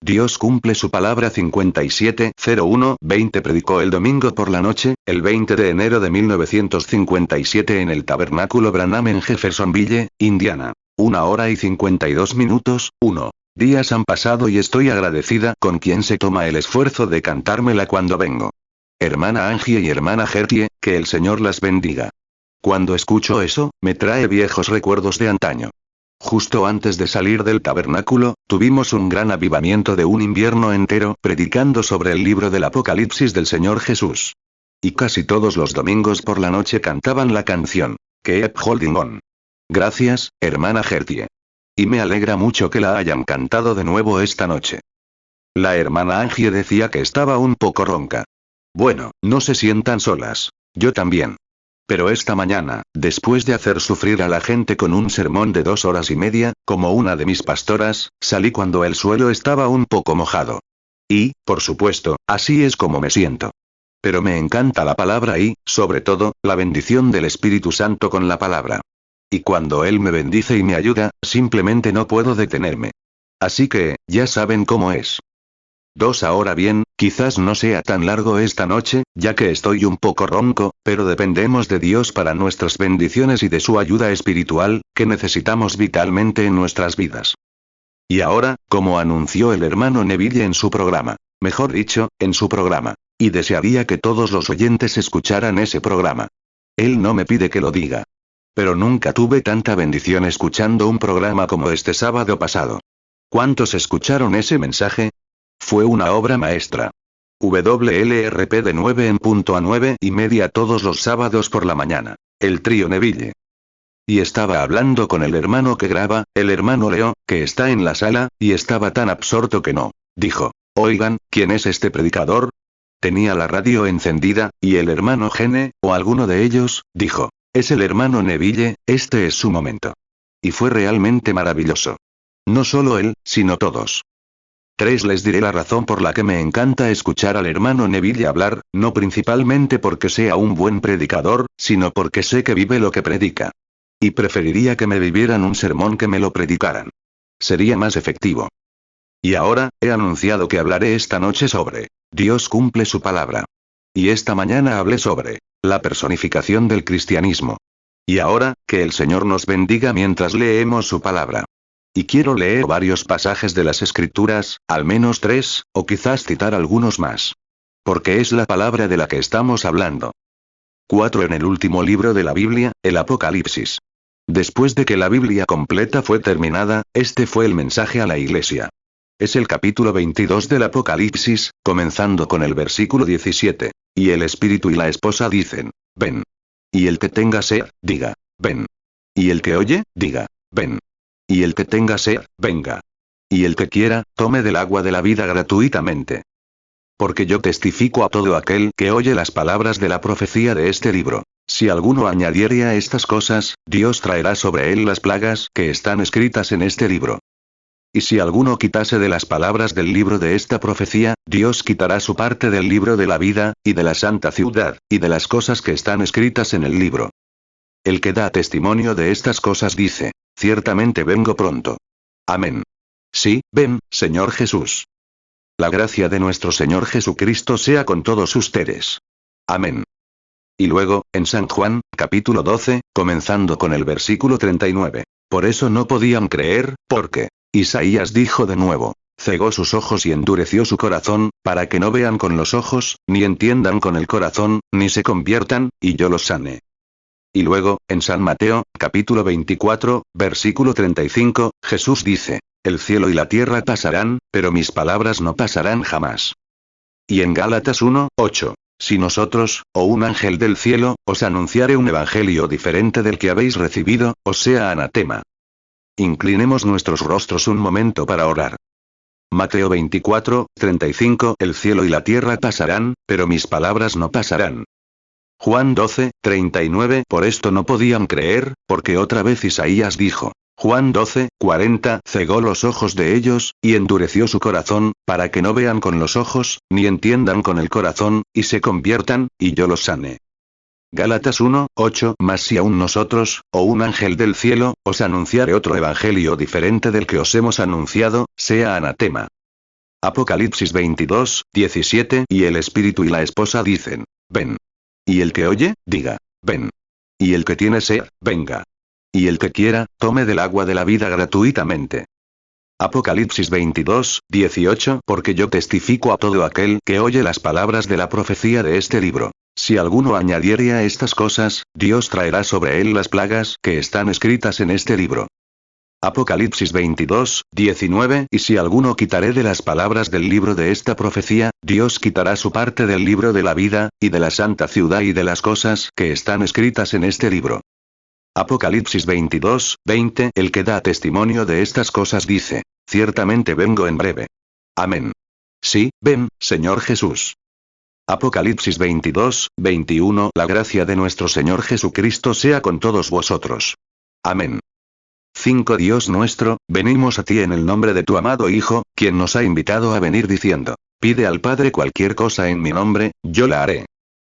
Dios cumple su palabra 57:01-20 predicó el domingo por la noche, el 20 de enero de 1957 en el Tabernáculo Branham en Jeffersonville, Indiana. 1 hora y 52 minutos, 1. Días han pasado y estoy agradecida con quien se toma el esfuerzo de cantármela cuando vengo. Hermana Angie y hermana Gertie, que el Señor las bendiga. Cuando escucho eso, me trae viejos recuerdos de antaño. Justo antes de salir del tabernáculo, tuvimos un gran avivamiento de un invierno entero predicando sobre el libro del Apocalipsis del Señor Jesús. Y casi todos los domingos por la noche cantaban la canción, Keep Holding On. Gracias, hermana Gertie. Y me alegra mucho que la hayan cantado de nuevo esta noche. La hermana Angie decía que estaba un poco ronca. Bueno, no se sientan solas. Yo también. Pero esta mañana, después de hacer sufrir a la gente con un sermón de 2 horas y media, como una de mis pastoras, salí cuando el suelo estaba un poco mojado. Y, por supuesto, así es como me siento. Pero me encanta la palabra y, sobre todo, la bendición del Espíritu Santo con la palabra. Y cuando Él me bendice y me ayuda, simplemente no puedo detenerme. Así que, ya saben cómo es. 2 Ahora bien, quizás no sea tan largo esta noche, ya que estoy un poco ronco, pero dependemos de Dios para nuestras bendiciones y de su ayuda espiritual, que necesitamos vitalmente en nuestras vidas. Y ahora, como anunció el hermano Neville en su programa, mejor dicho, en su programa, y desearía que todos los oyentes escucharan ese programa. Él no me pide que lo diga. Pero nunca tuve tanta bendición escuchando un programa como este sábado pasado. ¿Cuántos escucharon ese mensaje? Fue una obra maestra. WLRP de 9 en punto a 9:30 todos los sábados por la mañana. El trío Neville. Y estaba hablando con el hermano que graba, el hermano Leo, que está en la sala, y estaba tan absorto que no. Dijo, oigan, ¿quién es este predicador? Tenía la radio encendida, y el hermano Gene, o alguno de ellos, dijo, es el hermano Neville, este es su momento. Y fue realmente maravilloso. No solo él, sino todos. 3 Les diré la razón por la que me encanta escuchar al hermano Neville hablar, no principalmente porque sea un buen predicador, sino porque sé que vive lo que predica. Y preferiría que me vivieran un sermón que me lo predicaran. Sería más efectivo. Y ahora, he anunciado que hablaré esta noche sobre Dios cumple su palabra. Y esta mañana hablé sobre la personificación del cristianismo. Y ahora, que el Señor nos bendiga mientras leemos su palabra. Y quiero leer varios pasajes de las Escrituras, al menos 3, o quizás citar algunos más. Porque es la palabra de la que estamos hablando. 4 En el último libro de la Biblia, el Apocalipsis. Después de que la Biblia completa fue terminada, este fue el mensaje a la iglesia. Es el capítulo 22 del Apocalipsis, comenzando con el versículo 17. Y el Espíritu y la esposa dicen, ven. Y el que tenga sed, diga, ven. Y el que oye, diga, ven. Y el que tenga sed, venga. Y el que quiera, tome del agua de la vida gratuitamente. Porque yo testifico a todo aquel que oye las palabras de la profecía de este libro. Si alguno añadiere a estas cosas, Dios traerá sobre él las plagas que están escritas en este libro. Y si alguno quitase de las palabras del libro de esta profecía, Dios quitará su parte del libro de la vida, y de la santa ciudad, y de las cosas que están escritas en el libro. El que da testimonio de estas cosas dice, ciertamente vengo pronto. Amén. Sí, ven, Señor Jesús. La gracia de nuestro Señor Jesucristo sea con todos ustedes. Amén. Y luego, en San Juan, capítulo 12, comenzando con el versículo 39. Por eso no podían creer, porque Isaías dijo de nuevo, cegó sus ojos y endureció su corazón, para que no vean con los ojos, ni entiendan con el corazón, ni se conviertan, y yo los sane. Y luego, en San Mateo, capítulo 24, versículo 35, Jesús dice, el cielo y la tierra pasarán, pero mis palabras no pasarán jamás. Y en Gálatas 1, 8, si nosotros, o un ángel del cielo, os anunciare un evangelio diferente del que habéis recibido, os sea anatema. Inclinemos nuestros rostros un momento para orar. Mateo 24, 35, el cielo y la tierra pasarán, pero mis palabras no pasarán. Juan 12, 39, por esto no podían creer, porque otra vez Isaías dijo. Juan 12, 40, cegó los ojos de ellos, y endureció su corazón, para que no vean con los ojos, ni entiendan con el corazón, y se conviertan, y yo los sane. Gálatas 1, 8, mas si aún nosotros, o un ángel del cielo, os anunciare otro evangelio diferente del que os hemos anunciado, sea anatema. Apocalipsis 22, 17 y el espíritu y la esposa dicen, ven. Y el que oye, diga, ven. Y el que tiene sed, venga. Y el que quiera, tome del agua de la vida gratuitamente. Apocalipsis 22, 18 Porque yo testifico a todo aquel que oye las palabras de la profecía de este libro. Si alguno añadiere a estas cosas, Dios traerá sobre él las plagas que están escritas en este libro. Apocalipsis 22, 19 Y si alguno quitare de las palabras del libro de esta profecía, Dios quitará su parte del libro de la vida, y de la santa ciudad y de las cosas que están escritas en este libro. Apocalipsis 22, 20 El que da testimonio de estas cosas dice, ciertamente vengo en breve. Amén. Sí, ven, Señor Jesús. Apocalipsis 22, 21 La gracia de nuestro Señor Jesucristo sea con todos vosotros. Amén. 5 Dios nuestro, venimos a ti en el nombre de tu amado Hijo, quien nos ha invitado a venir diciendo, pide al Padre cualquier cosa en mi nombre, yo la haré.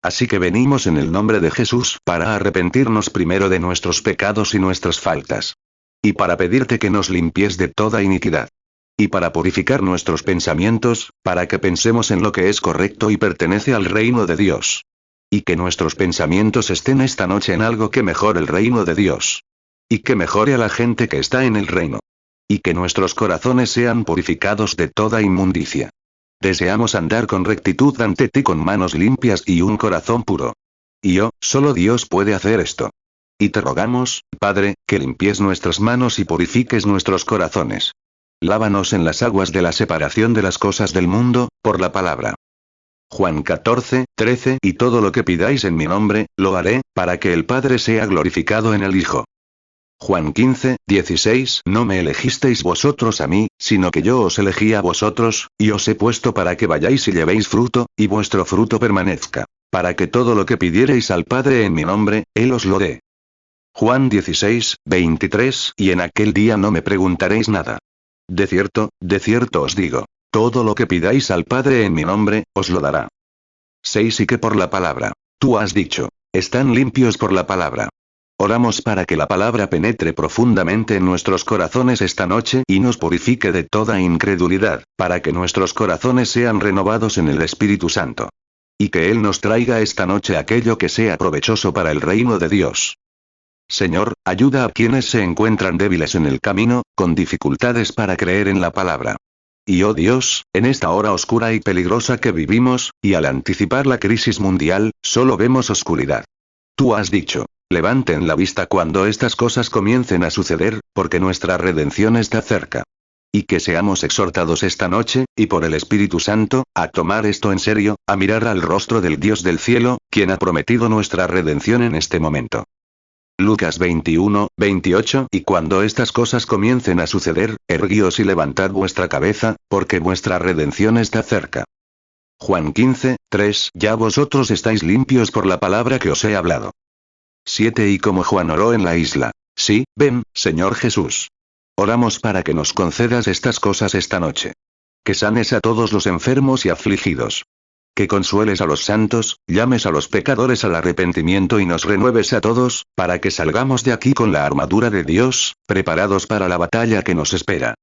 Así que venimos en el nombre de Jesús para arrepentirnos primero de nuestros pecados y nuestras faltas. Y para pedirte que nos limpies de toda iniquidad. Y para purificar nuestros pensamientos, para que pensemos en lo que es correcto y pertenece al reino de Dios. Y que nuestros pensamientos estén esta noche en algo que mejore el reino de Dios. Y que mejore a la gente que está en el reino. Y que nuestros corazones sean purificados de toda inmundicia. Deseamos andar con rectitud ante ti con manos limpias y un corazón puro. Y solo Dios puede hacer esto. Y te rogamos, Padre, que limpies nuestras manos y purifiques nuestros corazones. Lávanos en las aguas de la separación de las cosas del mundo, por la palabra. Juan 14, 13 Y todo lo que pidáis en mi nombre, lo haré, para que el Padre sea glorificado en el Hijo. Juan 15, 16 No me elegisteis vosotros a mí, sino que yo os elegí a vosotros, y os he puesto para que vayáis y llevéis fruto, y vuestro fruto permanezca, para que todo lo que pidiereis al Padre en mi nombre, Él os lo dé. Juan 16, 23 Y en aquel día no me preguntaréis nada. De cierto os digo, todo lo que pidáis al Padre en mi nombre, os lo dará. 6 Y que por la palabra, tú has dicho, están limpios por la palabra. Oramos para que la palabra penetre profundamente en nuestros corazones esta noche y nos purifique de toda incredulidad, para que nuestros corazones sean renovados en el Espíritu Santo. Y que Él nos traiga esta noche aquello que sea provechoso para el reino de Dios. Señor, ayuda a quienes se encuentran débiles en el camino, con dificultades para creer en la palabra. Y oh Dios, en esta hora oscura y peligrosa que vivimos, y al anticipar la crisis mundial, solo vemos oscuridad. Tú has dicho, levanten la vista cuando estas cosas comiencen a suceder, porque nuestra redención está cerca. Y que seamos exhortados esta noche, y por el Espíritu Santo, a tomar esto en serio, a mirar al rostro del Dios del cielo, quien ha prometido nuestra redención en este momento. Lucas 21, 28 Y cuando estas cosas comiencen a suceder, erguíos y levantad vuestra cabeza, porque vuestra redención está cerca. Juan 15, 3 Ya vosotros estáis limpios por la palabra que os he hablado. 7 Y como Juan oró en la isla. Sí, ven, Señor Jesús. Oramos para que nos concedas estas cosas esta noche. Que sanes a todos los enfermos y afligidos. Que consueles a los santos, llames a los pecadores al arrepentimiento y nos renueves a todos, para que salgamos de aquí con la armadura de Dios, preparados para la batalla que nos espera.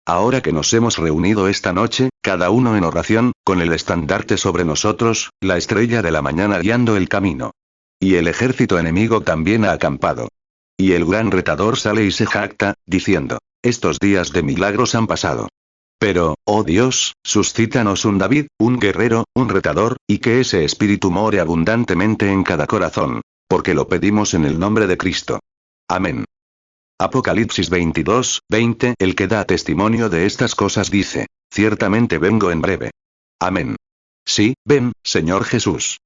Ahora que nos hemos reunido esta noche, cada uno en oración, con el estandarte sobre nosotros, la estrella de la mañana guiando el camino. Y el ejército enemigo también ha acampado. Y el gran retador sale y se jacta, diciendo, estos días de milagros han pasado. Pero, oh Dios, suscítanos un David, un guerrero, un retador, y que ese espíritu more abundantemente en cada corazón. Porque lo pedimos en el nombre de Cristo. Amén. Apocalipsis 22, 20 El que da testimonio de estas cosas dice, ciertamente vengo en breve. Amén. Sí, ven, Señor Jesús.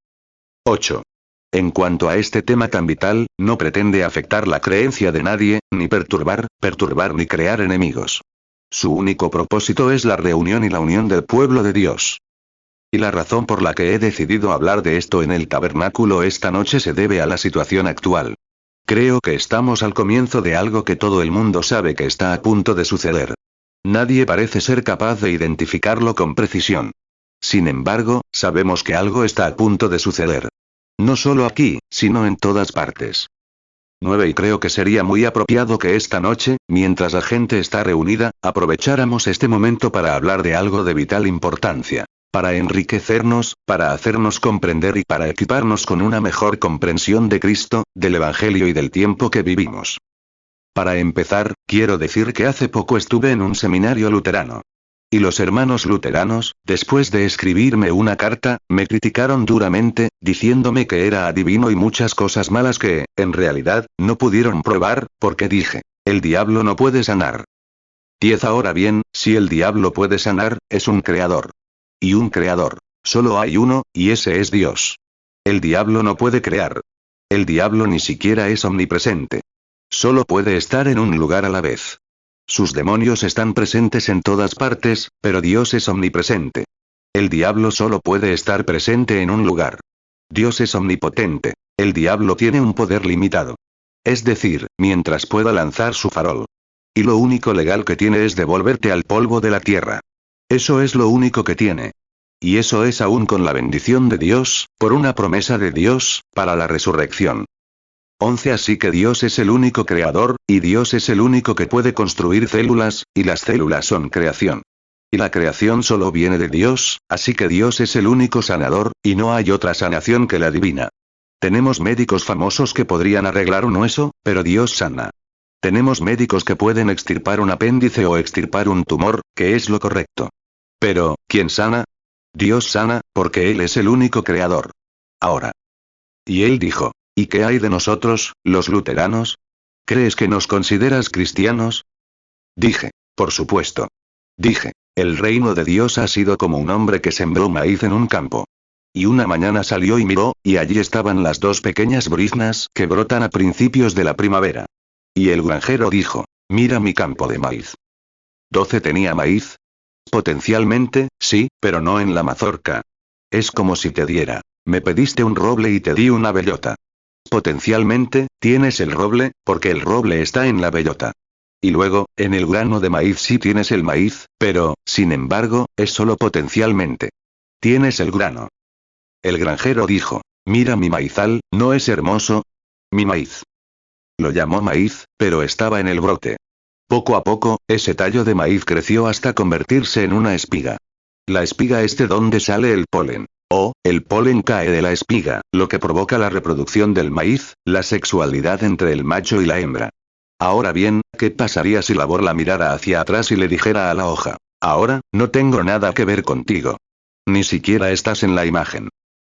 8. En cuanto a este tema tan vital, no pretende afectar la creencia de nadie, ni perturbar ni crear enemigos. Su único propósito es la reunión y la unión del pueblo de Dios. Y la razón por la que he decidido hablar de esto en el tabernáculo esta noche se debe a la situación actual. Creo que estamos al comienzo de algo que todo el mundo sabe que está a punto de suceder. Nadie parece ser capaz de identificarlo con precisión. Sin embargo, sabemos que algo está a punto de suceder. No solo aquí, sino en todas partes. 9 Y creo que sería muy apropiado que esta noche, mientras la gente está reunida, aprovecháramos este momento para hablar de algo de vital importancia. Para enriquecernos, para hacernos comprender y para equiparnos con una mejor comprensión de Cristo, del Evangelio y del tiempo que vivimos. Para empezar, quiero decir que hace poco estuve en un seminario luterano. Y los hermanos luteranos, después de escribirme una carta, me criticaron duramente, diciéndome que era adivino y muchas cosas malas que, en realidad, no pudieron probar, porque dije, el diablo no puede sanar. 10 Ahora bien, si el diablo puede sanar, es un creador. Y un creador. Solo hay uno, y ese es Dios. El diablo no puede crear. El diablo ni siquiera es omnipresente. Solo puede estar en un lugar a la vez. Sus demonios están presentes en todas partes, pero Dios es omnipresente. El diablo solo puede estar presente en un lugar. Dios es omnipotente. El diablo tiene un poder limitado. Es decir, mientras pueda lanzar su farol. Y lo único legal que tiene es devolverte al polvo de la tierra. Eso es lo único que tiene. Y eso es aún con la bendición de Dios, por una promesa de Dios, para la resurrección. 11 Así que Dios es el único creador, y Dios es el único que puede construir células, y las células son creación. Y la creación solo viene de Dios, así que Dios es el único sanador, y no hay otra sanación que la divina. Tenemos médicos famosos que podrían arreglar un hueso, pero Dios sana. Tenemos médicos que pueden extirpar un apéndice o extirpar un tumor, que es lo correcto. Pero, ¿quién sana? Dios sana, porque Él es el único creador. Ahora. Y Él dijo, ¿y qué hay de nosotros, los luteranos? ¿Crees que nos consideras cristianos? Dije, por supuesto. Dije, el reino de Dios ha sido como un hombre que sembró maíz en un campo. Y una mañana salió y miró, y allí estaban las dos pequeñas briznas que brotan a principios de la primavera. Y el granjero dijo, mira mi campo de maíz. 12 ¿Tenía maíz? Potencialmente, sí, pero no en la mazorca. Es como si te diera, me pediste un roble y te di una bellota. Potencialmente, tienes el roble, porque el roble está en la bellota. Y luego, en el grano de maíz sí tienes el maíz, pero, sin embargo, es solo potencialmente. Tienes el grano. El granjero dijo, mira mi maizal, ¿no es hermoso? Mi maíz. Lo llamó maíz, pero estaba en el brote. Poco a poco, ese tallo de maíz creció hasta convertirse en una espiga. La espiga es de donde sale el polen. El polen cae de la espiga, lo que provoca la reproducción del maíz, la sexualidad entre el macho y la hembra. Ahora bien, ¿qué pasaría si la borla mirara hacia atrás y le dijera a la hoja, ahora, no tengo nada que ver contigo? Ni siquiera estás en la imagen.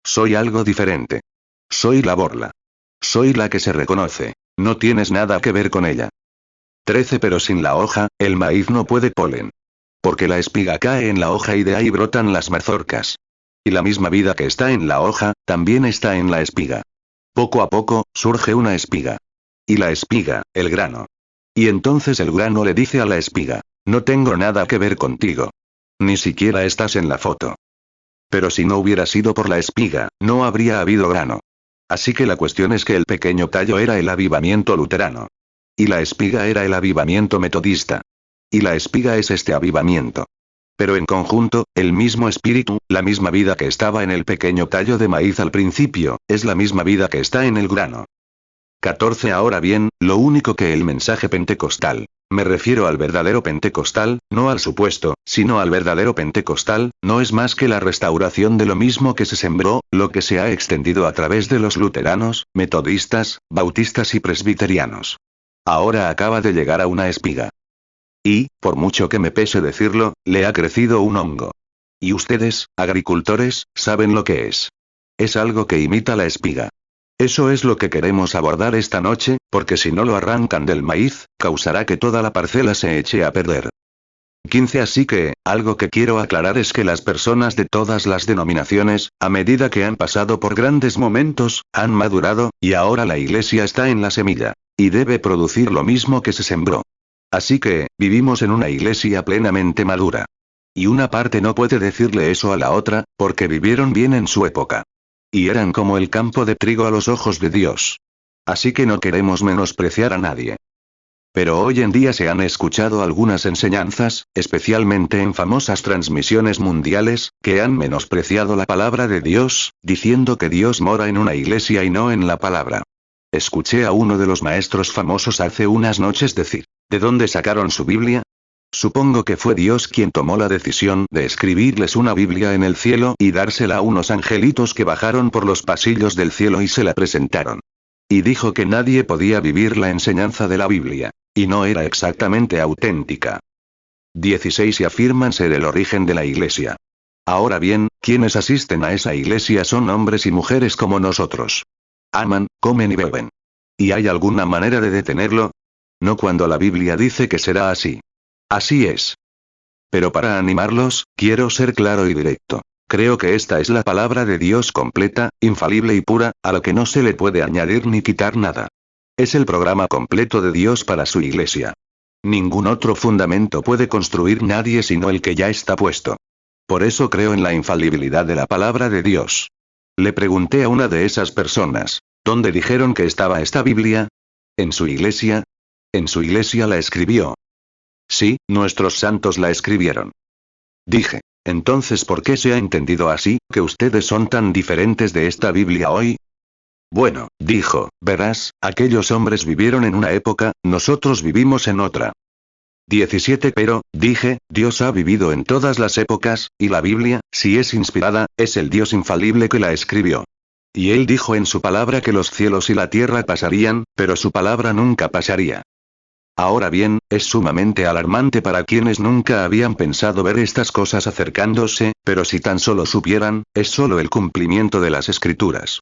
Soy algo diferente. Soy la borla. Soy la que se reconoce. No tienes nada que ver con ella. 13 Pero sin la hoja, el maíz no puede polen. Porque la espiga cae en la hoja y de ahí brotan las mazorcas. Y la misma vida que está en la hoja, también está en la espiga. Poco a poco, surge una espiga. Y la espiga, el grano. Y entonces el grano le dice a la espiga, no tengo nada que ver contigo. Ni siquiera estás en la foto. Pero si no hubiera sido por la espiga, no habría habido grano. Así que la cuestión es que el pequeño tallo era el avivamiento luterano. Y la espiga era el avivamiento metodista. Y la espiga es este avivamiento. Pero en conjunto, el mismo espíritu, la misma vida que estaba en el pequeño tallo de maíz al principio, es la misma vida que está en el grano. 14 Ahora bien, lo único que el mensaje pentecostal, me refiero al verdadero pentecostal, no al supuesto, sino al verdadero pentecostal, no es más que la restauración de lo mismo que se sembró, lo que se ha extendido a través de los luteranos, metodistas, bautistas y presbiterianos. Ahora acaba de llegar a una espiga. Y, por mucho que me pese decirlo, le ha crecido un hongo. Y ustedes, agricultores, saben lo que es. Es algo que imita la espiga. Eso es lo que queremos abordar esta noche, porque si no lo arrancan del maíz, causará que toda la parcela se eche a perder. 15 Así que, algo que quiero aclarar es que las personas de todas las denominaciones, a medida que han pasado por grandes momentos, han madurado, y ahora la iglesia está en la semilla. Y debe producir lo mismo que se sembró. Así que, vivimos en una iglesia plenamente madura. Y una parte no puede decirle eso a la otra, porque vivieron bien en su época. Y eran como el campo de trigo a los ojos de Dios. Así que no queremos menospreciar a nadie. Pero hoy en día se han escuchado algunas enseñanzas, especialmente en famosas transmisiones mundiales, que han menospreciado la palabra de Dios, diciendo que Dios mora en una iglesia y no en la palabra. Escuché a uno de los maestros famosos hace unas noches decir, ¿de dónde sacaron su Biblia? Supongo que fue Dios quien tomó la decisión de escribirles una Biblia en el cielo y dársela a unos angelitos que bajaron por los pasillos del cielo y se la presentaron. Y dijo que nadie podía vivir la enseñanza de la Biblia. Y no era exactamente auténtica. 16 y afirman ser el origen de la iglesia. Ahora bien, quienes asisten a esa iglesia son hombres y mujeres como nosotros. Aman, comen y beben. ¿Y hay alguna manera de detenerlo? No cuando la Biblia dice que será así. Así es. Pero para animarlos, quiero ser claro y directo. Creo que esta es la palabra de Dios completa, infalible y pura, a la que no se le puede añadir ni quitar nada. Es el programa completo de Dios para su iglesia. Ningún otro fundamento puede construir nadie sino el que ya está puesto. Por eso creo en la infalibilidad de la palabra de Dios. Le pregunté a una de esas personas, ¿dónde dijeron que estaba esta Biblia? ¿En su iglesia? ¿En su iglesia la escribió? Sí, nuestros santos la escribieron. Dije, entonces ¿por qué se ha entendido así, que ustedes son tan diferentes de esta Biblia hoy? Bueno, dijo, verás, aquellos hombres vivieron en una época, nosotros vivimos en otra. 17 Pero, dije, Dios ha vivido en todas las épocas, y la Biblia, si es inspirada, es el Dios infalible que la escribió. Y él dijo en su palabra que los cielos y la tierra pasarían, pero su palabra nunca pasaría. Ahora bien, es sumamente alarmante para quienes nunca habían pensado ver estas cosas acercándose, pero si tan solo supieran, es solo el cumplimiento de las escrituras.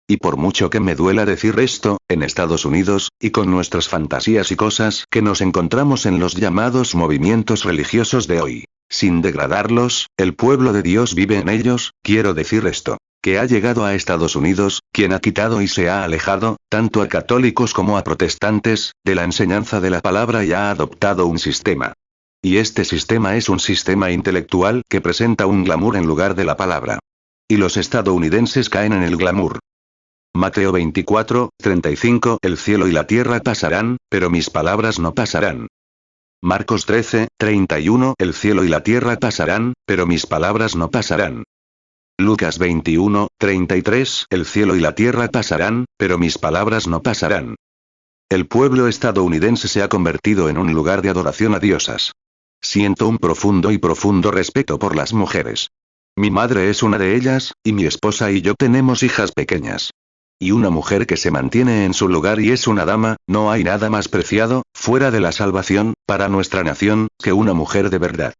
Y por mucho que me duela decir esto, en Estados Unidos, y con nuestras fantasías y cosas que nos encontramos en los llamados movimientos religiosos de hoy, sin degradarlos, el pueblo de Dios vive en ellos, quiero decir esto, que ha llegado a Estados Unidos, quien ha quitado y se ha alejado, tanto a católicos como a protestantes, de la enseñanza de la palabra y ha adoptado un sistema. Y este sistema es un sistema intelectual que presenta un glamour en lugar de la palabra. Y los estadounidenses caen en el glamour. Mateo 24, 35 El cielo y la tierra pasarán, pero mis palabras no pasarán. Marcos 13, 31 El cielo y la tierra pasarán, pero mis palabras no pasarán. Lucas 21, 33 El cielo y la tierra pasarán, pero mis palabras no pasarán. El pueblo estadounidense se ha convertido en un lugar de adoración a diosas. Siento un profundo y profundo respeto por las mujeres. Mi madre es una de ellas, y mi esposa y yo tenemos hijas pequeñas. Y una mujer que se mantiene en su lugar y es una dama, no hay nada más preciado, fuera de la salvación, para nuestra nación, que una mujer de verdad.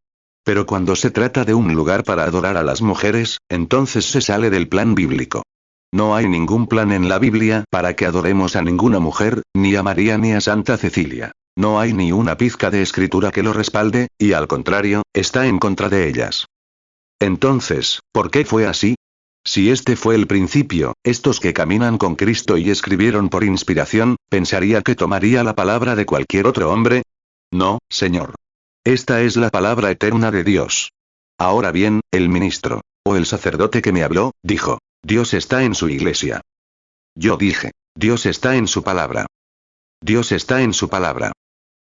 Pero cuando se trata de un lugar para adorar a las mujeres, entonces se sale del plan bíblico. No hay ningún plan en la Biblia para que adoremos a ninguna mujer, ni a María ni a Santa Cecilia. No hay ni una pizca de escritura que lo respalde, y al contrario, está en contra de ellas. Entonces, ¿por qué fue así? Si este fue el principio, estos que caminan con Cristo y escribieron por inspiración, ¿pensaría que tomaría la palabra de cualquier otro hombre? No, Señor. Esta es la palabra eterna de Dios. Ahora bien, el ministro, o el sacerdote que me habló, dijo, Dios está en su iglesia. Yo dije, Dios está en su palabra. Dios está en su palabra.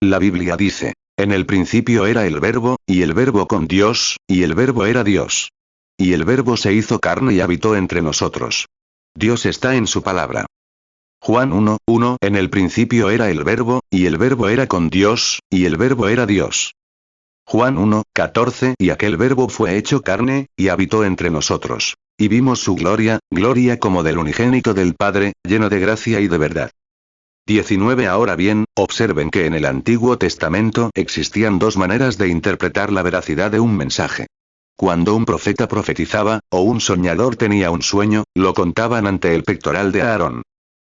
La Biblia dice, en el principio era el verbo, y el verbo con Dios, y el verbo era Dios. Y el verbo se hizo carne y habitó entre nosotros. Dios está en su palabra. Juan 1, 1 En el principio era el verbo, y el verbo era con Dios, y el verbo era Dios. Juan 1, 14 Y aquel verbo fue hecho carne, y habitó entre nosotros. Y vimos su gloria, gloria como del unigénito del Padre, lleno de gracia y de verdad. 19 Ahora bien, observen que en el Antiguo Testamento existían dos maneras de interpretar la veracidad de un mensaje. Cuando un profeta profetizaba, o un soñador tenía un sueño, lo contaban ante el pectoral de Aarón.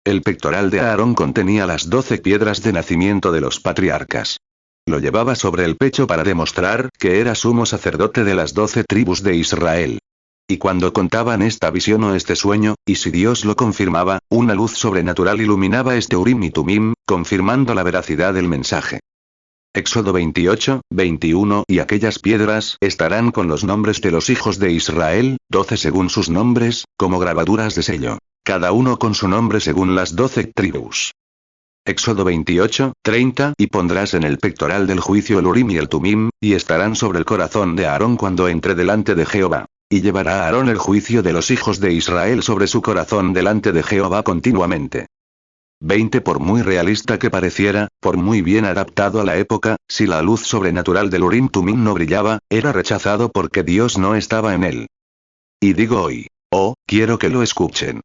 El pectoral de Aarón contenía las 12 piedras de nacimiento de los patriarcas. Lo llevaba sobre el pecho para demostrar que era sumo sacerdote de las 12 tribus de Israel. Y cuando contaban esta visión o este sueño, y si Dios lo confirmaba, una luz sobrenatural iluminaba este Urim y Tumim, confirmando la veracidad del mensaje. Éxodo 28, 21 Y aquellas piedras estarán con los nombres de los hijos de Israel, 12 según sus nombres, como grabaduras de sello. Cada uno con su nombre según las 12 tribus. Éxodo 28, 30 Y pondrás en el pectoral del juicio el Urim y el Tumim, y estarán sobre el corazón de Aarón cuando entre delante de Jehová. Y llevará a Aarón el juicio de los hijos de Israel sobre su corazón delante de Jehová continuamente. 20 Por muy realista que pareciera, por muy bien adaptado a la época, si la luz sobrenatural del Urim Tumim no brillaba, era rechazado porque Dios no estaba en él. Y digo hoy, quiero que lo escuchen.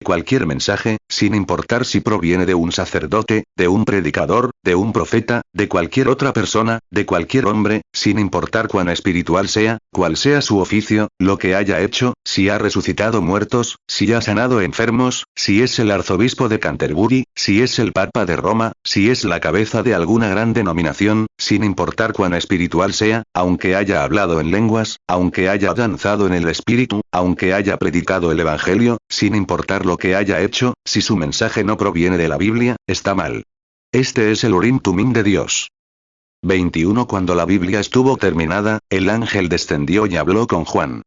Cualquier mensaje, sin importar si proviene de un sacerdote, de un predicador, de un profeta, de cualquier otra persona, de cualquier hombre, sin importar cuán espiritual sea, cuál sea su oficio, lo que haya hecho, si ha resucitado muertos, si ha sanado enfermos, si es el arzobispo de Canterbury, si es el papa de Roma, si es la cabeza de alguna gran denominación, sin importar cuán espiritual sea, aunque haya hablado en lenguas, aunque haya danzado en el espíritu, aunque haya predicado el evangelio, sin importar lo que haya hecho, si su mensaje no proviene de la Biblia, está mal. Este es el Urim Tumim de Dios. 21 Cuando la Biblia estuvo terminada, el ángel descendió y habló con Juan.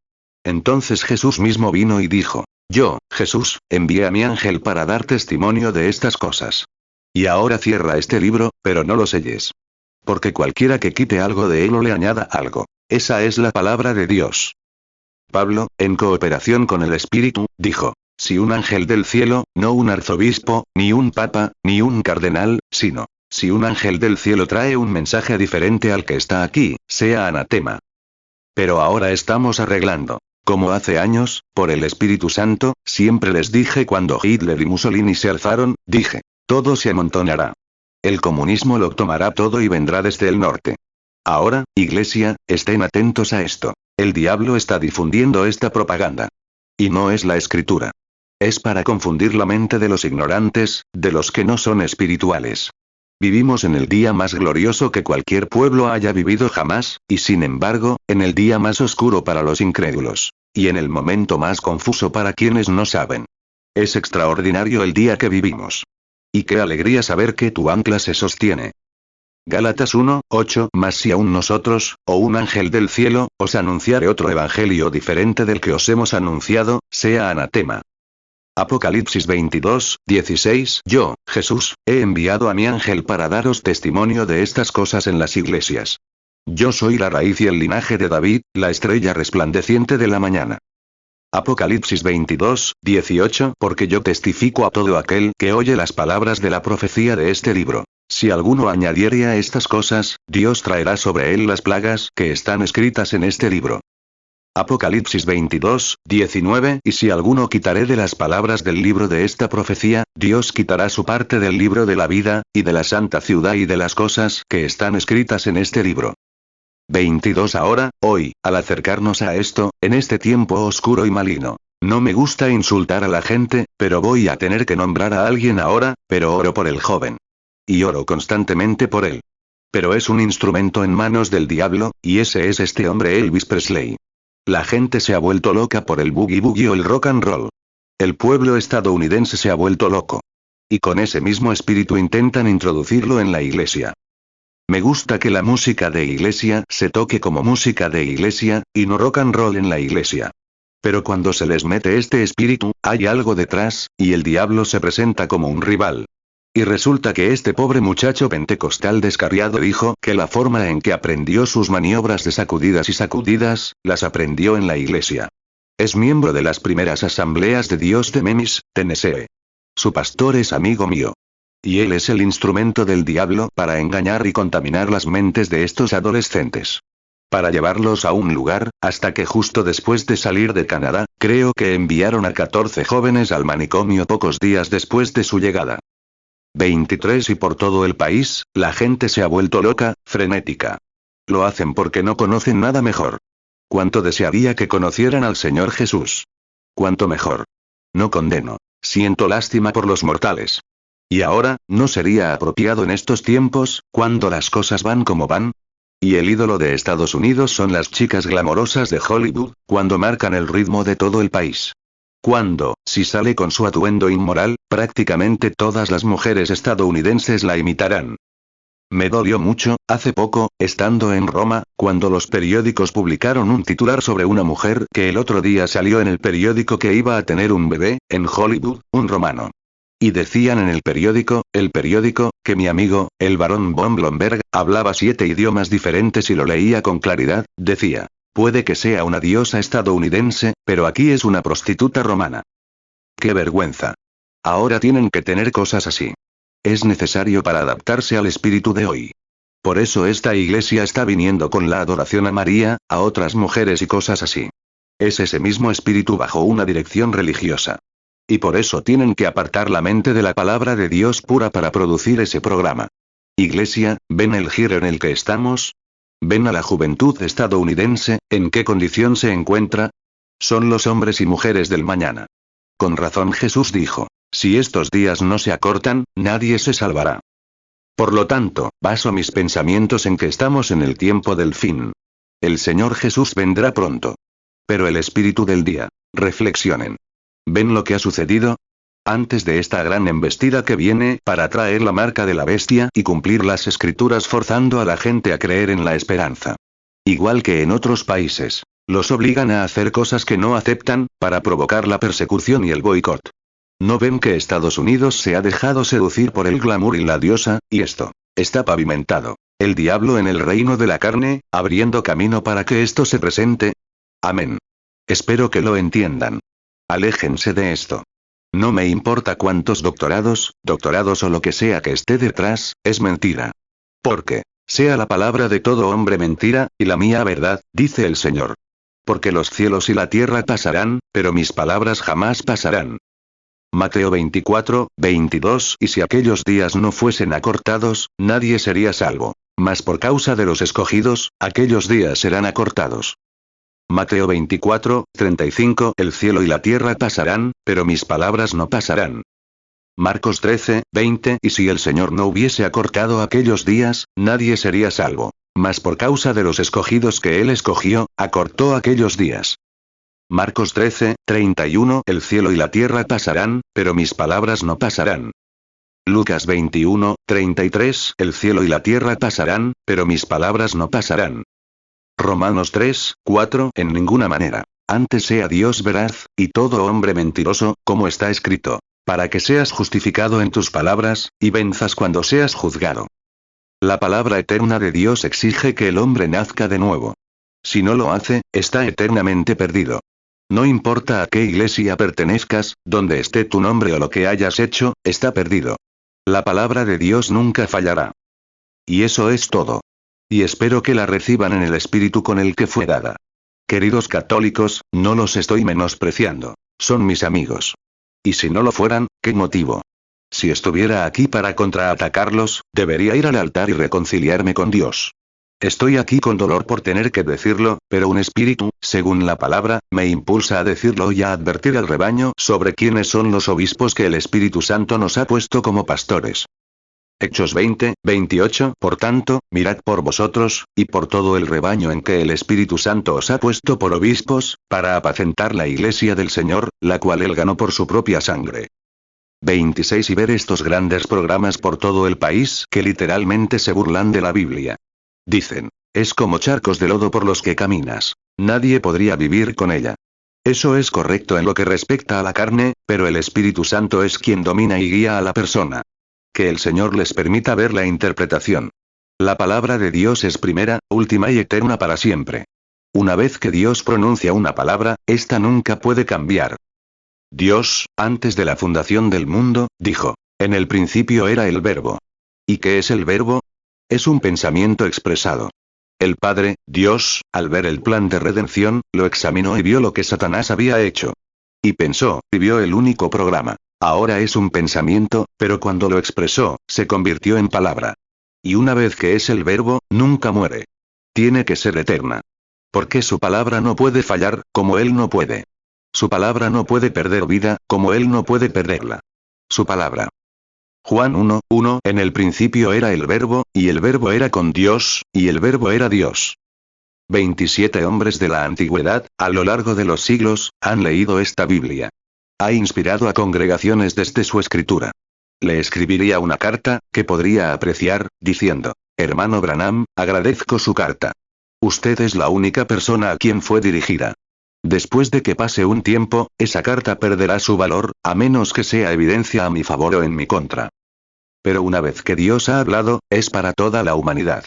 Entonces Jesús mismo vino y dijo: Yo, Jesús, envié a mi ángel para dar testimonio de estas cosas. Y ahora cierra este libro, pero no lo selles. Porque cualquiera que quite algo de él o le añada algo. Esa es la palabra de Dios. Pablo, en cooperación con el Espíritu, dijo: Si un ángel del cielo, no un arzobispo, ni un papa, ni un cardenal, sino, si un ángel del cielo trae un mensaje diferente al que está aquí, sea anatema. Pero ahora estamos arreglando. Como hace años, por el Espíritu Santo, siempre les dije cuando Hitler y Mussolini se alzaron, dije: todo se amontonará. El comunismo lo tomará todo y vendrá desde el norte. Ahora, Iglesia, estén atentos a esto. El diablo está difundiendo esta propaganda. Y no es la Escritura. Es para confundir la mente de los ignorantes, de los que no son espirituales. Vivimos en el día más glorioso que cualquier pueblo haya vivido jamás, y sin embargo, en el día más oscuro para los incrédulos. Y en el momento más confuso para quienes no saben. Es extraordinario el día que vivimos. Y qué alegría saber que tu ancla se sostiene. Gálatas 1:8 Mas si aún nosotros, o un ángel del cielo, os anunciare otro evangelio diferente del que os hemos anunciado, sea anatema. Apocalipsis 22:16 Yo, Jesús, he enviado a mi ángel para daros testimonio de estas cosas en las iglesias. Yo soy la raíz y el linaje de David, la estrella resplandeciente de la mañana. Apocalipsis 22:18 Porque yo testifico a todo aquel que oye las palabras de la profecía de este libro. Si alguno añadiere a estas cosas, Dios traerá sobre él las plagas que están escritas en este libro. Apocalipsis 22:19 Y si alguno quitare de las palabras del libro de esta profecía, Dios quitará su parte del libro de la vida, y de la santa ciudad y de las cosas que están escritas en este libro. 22 Ahora, hoy, al acercarnos a esto, en este tiempo oscuro y maligno. No me gusta insultar a la gente, pero voy a tener que nombrar a alguien ahora, pero oro por el joven. Y oro constantemente por él. Pero es un instrumento en manos del diablo, y ese es este hombre Elvis Presley. La gente se ha vuelto loca por el boogie boogie o el rock and roll. El pueblo estadounidense se ha vuelto loco. Y con ese mismo espíritu intentan introducirlo en la iglesia. Me gusta que la música de iglesia se toque como música de iglesia, y no rock and roll en la iglesia. Pero cuando se les mete este espíritu, hay algo detrás, y el diablo se presenta como un rival. Y resulta que este pobre muchacho pentecostal descarriado dijo que la forma en que aprendió sus maniobras de sacudidas y sacudidas, las aprendió en la iglesia. Es miembro de las primeras asambleas de Dios de Memphis, Tennessee. Su pastor es amigo mío. Y él es el instrumento del diablo para engañar y contaminar las mentes de estos adolescentes. Para llevarlos a un lugar, hasta que justo después de salir de Canadá, creo que enviaron a 14 jóvenes al manicomio pocos días después de su llegada. 23 Y por todo el país, la gente se ha vuelto loca, frenética. Lo hacen porque no conocen nada mejor. Cuánto desearía que conocieran al Señor Jesús. Cuánto mejor. No condeno. Siento lástima por los mortales. Y ahora, ¿no sería apropiado en estos tiempos, cuando las cosas van como van? Y el ídolo de Estados Unidos son las chicas glamorosas de Hollywood, cuando marcan el ritmo de todo el país. Cuando, si sale con su atuendo inmoral, prácticamente todas las mujeres estadounidenses la imitarán. Me dolió mucho, hace poco, estando en Roma, cuando los periódicos publicaron un titular sobre una mujer que el otro día salió en el periódico que iba a tener un bebé, en Hollywood, un romano. Y decían en el periódico, que mi amigo, el barón von Blomberg, hablaba 7 idiomas diferentes y lo leía con claridad, decía. Puede que sea una diosa estadounidense, pero aquí es una prostituta romana. ¡Qué vergüenza! Ahora tienen que tener cosas así. Es necesario para adaptarse al espíritu de hoy. Por eso esta iglesia está viniendo con la adoración a María, a otras mujeres y cosas así. Es ese mismo espíritu bajo una dirección religiosa. Y por eso tienen que apartar la mente de la palabra de Dios pura para producir ese programa. Iglesia, ¿ven el giro en el que estamos? ¿Ven a la juventud estadounidense, en qué condición se encuentra? Son los hombres y mujeres del mañana. Con razón Jesús dijo, si estos días no se acortan, nadie se salvará. Por lo tanto, baso mis pensamientos en que estamos en el tiempo del fin. El Señor Jesús vendrá pronto. Pero el espíritu del día. Reflexionen. ¿Ven lo que ha sucedido? Antes de esta gran embestida que viene para traer la marca de la bestia y cumplir las escrituras forzando a la gente a creer en la esperanza. Igual que en otros países, los obligan a hacer cosas que no aceptan, para provocar la persecución y el boicot. ¿No ven que Estados Unidos se ha dejado seducir por el glamour y la diosa, y esto está pavimentado? El diablo en el reino de la carne, abriendo camino para que esto se presente. Amén. Espero que lo entiendan. Aléjense de esto. No me importa cuántos doctorados o lo que sea que esté detrás, es mentira. Porque, sea la palabra de todo hombre mentira, y la mía verdad, dice el Señor. Porque los cielos y la tierra pasarán, pero mis palabras jamás pasarán. Mateo 24, 22. Y si aquellos días no fuesen acortados, nadie sería salvo. Mas por causa de los escogidos, aquellos días serán acortados. Mateo 24, 35. El cielo y la tierra pasarán, pero mis palabras no pasarán. Marcos 13, 20. Y si el Señor no hubiese acortado aquellos días, nadie sería salvo. Mas por causa de los escogidos que Él escogió, acortó aquellos días. Marcos 13, 31. El cielo y la tierra pasarán, pero mis palabras no pasarán. Lucas 21, 33. El cielo y la tierra pasarán, pero mis palabras no pasarán. Romanos 3, 4. En ninguna manera. Antes sea Dios veraz, y todo hombre mentiroso, como está escrito. Para que seas justificado en tus palabras, y venzas cuando seas juzgado. La palabra eterna de Dios exige que el hombre nazca de nuevo. Si no lo hace, está eternamente perdido. No importa a qué iglesia pertenezcas, donde esté tu nombre o lo que hayas hecho, está perdido. La palabra de Dios nunca fallará. Y eso es todo. Y espero que la reciban en el espíritu con el que fue dada. Queridos católicos, no los estoy menospreciando. Son mis amigos. Y si no lo fueran, ¿qué motivo? Si estuviera aquí para contraatacarlos, debería ir al altar y reconciliarme con Dios. Estoy aquí con dolor por tener que decirlo, pero un espíritu, según la palabra, me impulsa a decirlo y a advertir al rebaño sobre quiénes son los obispos que el Espíritu Santo nos ha puesto como pastores. Hechos 20, 28. Por tanto, mirad por vosotros, y por todo el rebaño en que el Espíritu Santo os ha puesto por obispos, para apacentar la iglesia del Señor, la cual él ganó por su propia sangre. 26. Y ver estos grandes programas por todo el país que literalmente se burlan de la Biblia. Dicen, es como charcos de lodo por los que caminas. Nadie podría vivir con ella. Eso es correcto en lo que respecta a la carne, pero el Espíritu Santo es quien domina y guía a la persona. Que el Señor les permita ver la interpretación. La palabra de Dios es primera, última y eterna para siempre. Una vez que Dios pronuncia una palabra, esta nunca puede cambiar. Dios, antes de la fundación del mundo, dijo, en el principio era el Verbo. ¿Y qué es el Verbo? Es un pensamiento expresado. El Padre, Dios, al ver el plan de redención, lo examinó y vio lo que Satanás había hecho. Y pensó, y vio el único programa. Ahora es un pensamiento, pero cuando lo expresó, se convirtió en palabra. Y una vez que es el Verbo, nunca muere. Tiene que ser eterna. Porque su palabra no puede fallar, como Él no puede. Su palabra no puede perder vida, como Él no puede perderla. Su palabra. Juan 1, 1. En el principio era el Verbo, y el Verbo era con Dios, y el Verbo era Dios. 27 hombres de la antigüedad, a lo largo de los siglos, han leído esta Biblia. Ha inspirado a congregaciones desde su escritura. Le escribiría una carta, que podría apreciar, diciendo, hermano Branham, agradezco su carta. Usted es la única persona a quien fue dirigida. Después de que pase un tiempo, esa carta perderá su valor, a menos que sea evidencia a mi favor o en mi contra. Pero una vez que Dios ha hablado, es para toda la humanidad.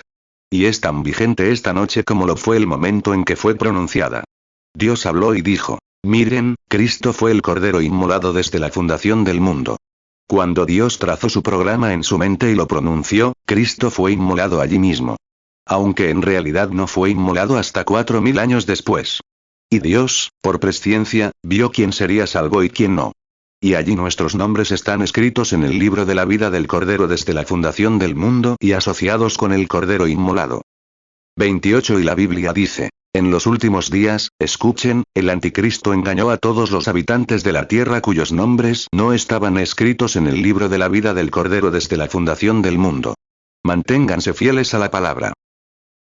Y es tan vigente esta noche como lo fue el momento en que fue pronunciada. Dios habló y dijo, miren, Cristo fue el Cordero inmolado desde la fundación del mundo. Cuando Dios trazó su programa en su mente y lo pronunció, Cristo fue inmolado allí mismo. Aunque en realidad no fue inmolado hasta 4000 años después. Y Dios, por presciencia, vio quién sería salvo y quién no. Y allí nuestros nombres están escritos en el libro de la vida del Cordero desde la fundación del mundo y asociados con el Cordero inmolado. 28 Y la Biblia dice: en los últimos días, escuchen, el anticristo engañó a todos los habitantes de la tierra cuyos nombres no estaban escritos en el libro de la vida del Cordero desde la fundación del mundo. Manténganse fieles a la palabra.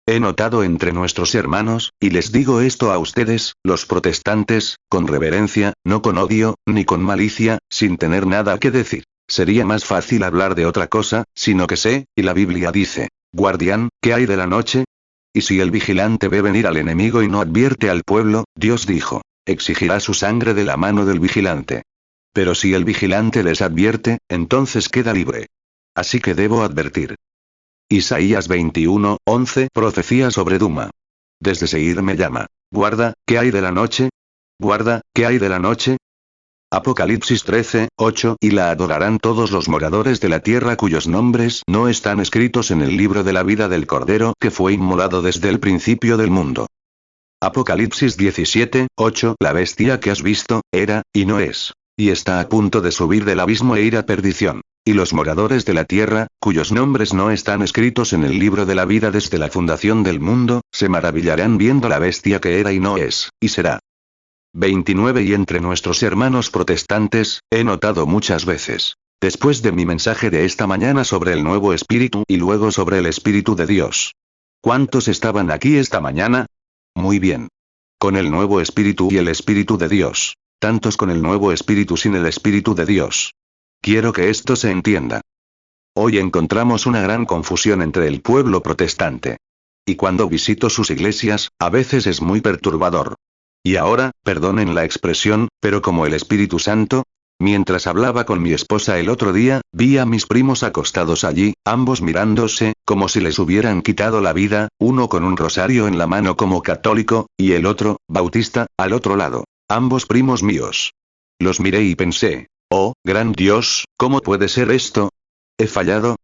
He notado entre nuestros hermanos, y les digo esto a ustedes, los protestantes, con reverencia, no con odio, ni con malicia, sin tener nada que decir. Sería más fácil hablar de otra cosa, sino que sé, y la Biblia dice: guardián, ¿qué hay de la noche? Y si el vigilante ve venir al enemigo y no advierte al pueblo, Dios dijo: exigirá su sangre de la mano del vigilante. Pero si el vigilante les advierte, entonces queda libre. Así que debo advertir. Isaías 21:11 Profecía sobre Duma. Desde Seir me llama: guarda, ¿qué hay de la noche? Guarda, ¿qué hay de la noche? Apocalipsis 13:8 Y la adorarán todos los moradores de la tierra cuyos nombres no están escritos en el libro de la vida del Cordero que fue inmolado desde el principio del mundo. Apocalipsis 17:8 La bestia que has visto, era, y no es, y está a punto de subir del abismo e ir a perdición. Y los moradores de la tierra, cuyos nombres no están escritos en el libro de la vida desde la fundación del mundo, se maravillarán viendo la bestia que era y no es, y será. 29 Y entre nuestros hermanos protestantes, he notado muchas veces, después de mi mensaje de esta mañana sobre el nuevo espíritu y luego sobre el Espíritu de Dios. ¿Cuántos estaban aquí esta mañana? Muy bien. Con el nuevo espíritu y el Espíritu de Dios. Tantos con el nuevo espíritu sin el Espíritu de Dios. Quiero que esto se entienda. Hoy encontramos una gran confusión entre el pueblo protestante. Y cuando visito sus iglesias, a veces es muy perturbador. Y ahora, perdonen la expresión, pero como el Espíritu Santo. Mientras hablaba con mi esposa el otro día, vi a mis primos acostados allí, ambos mirándose, como si les hubieran quitado la vida, uno con un rosario en la mano como católico, y el otro, bautista, al otro lado. Ambos primos míos. Los miré y pensé: oh, gran Dios, ¿cómo puede ser esto? ¿He fallado?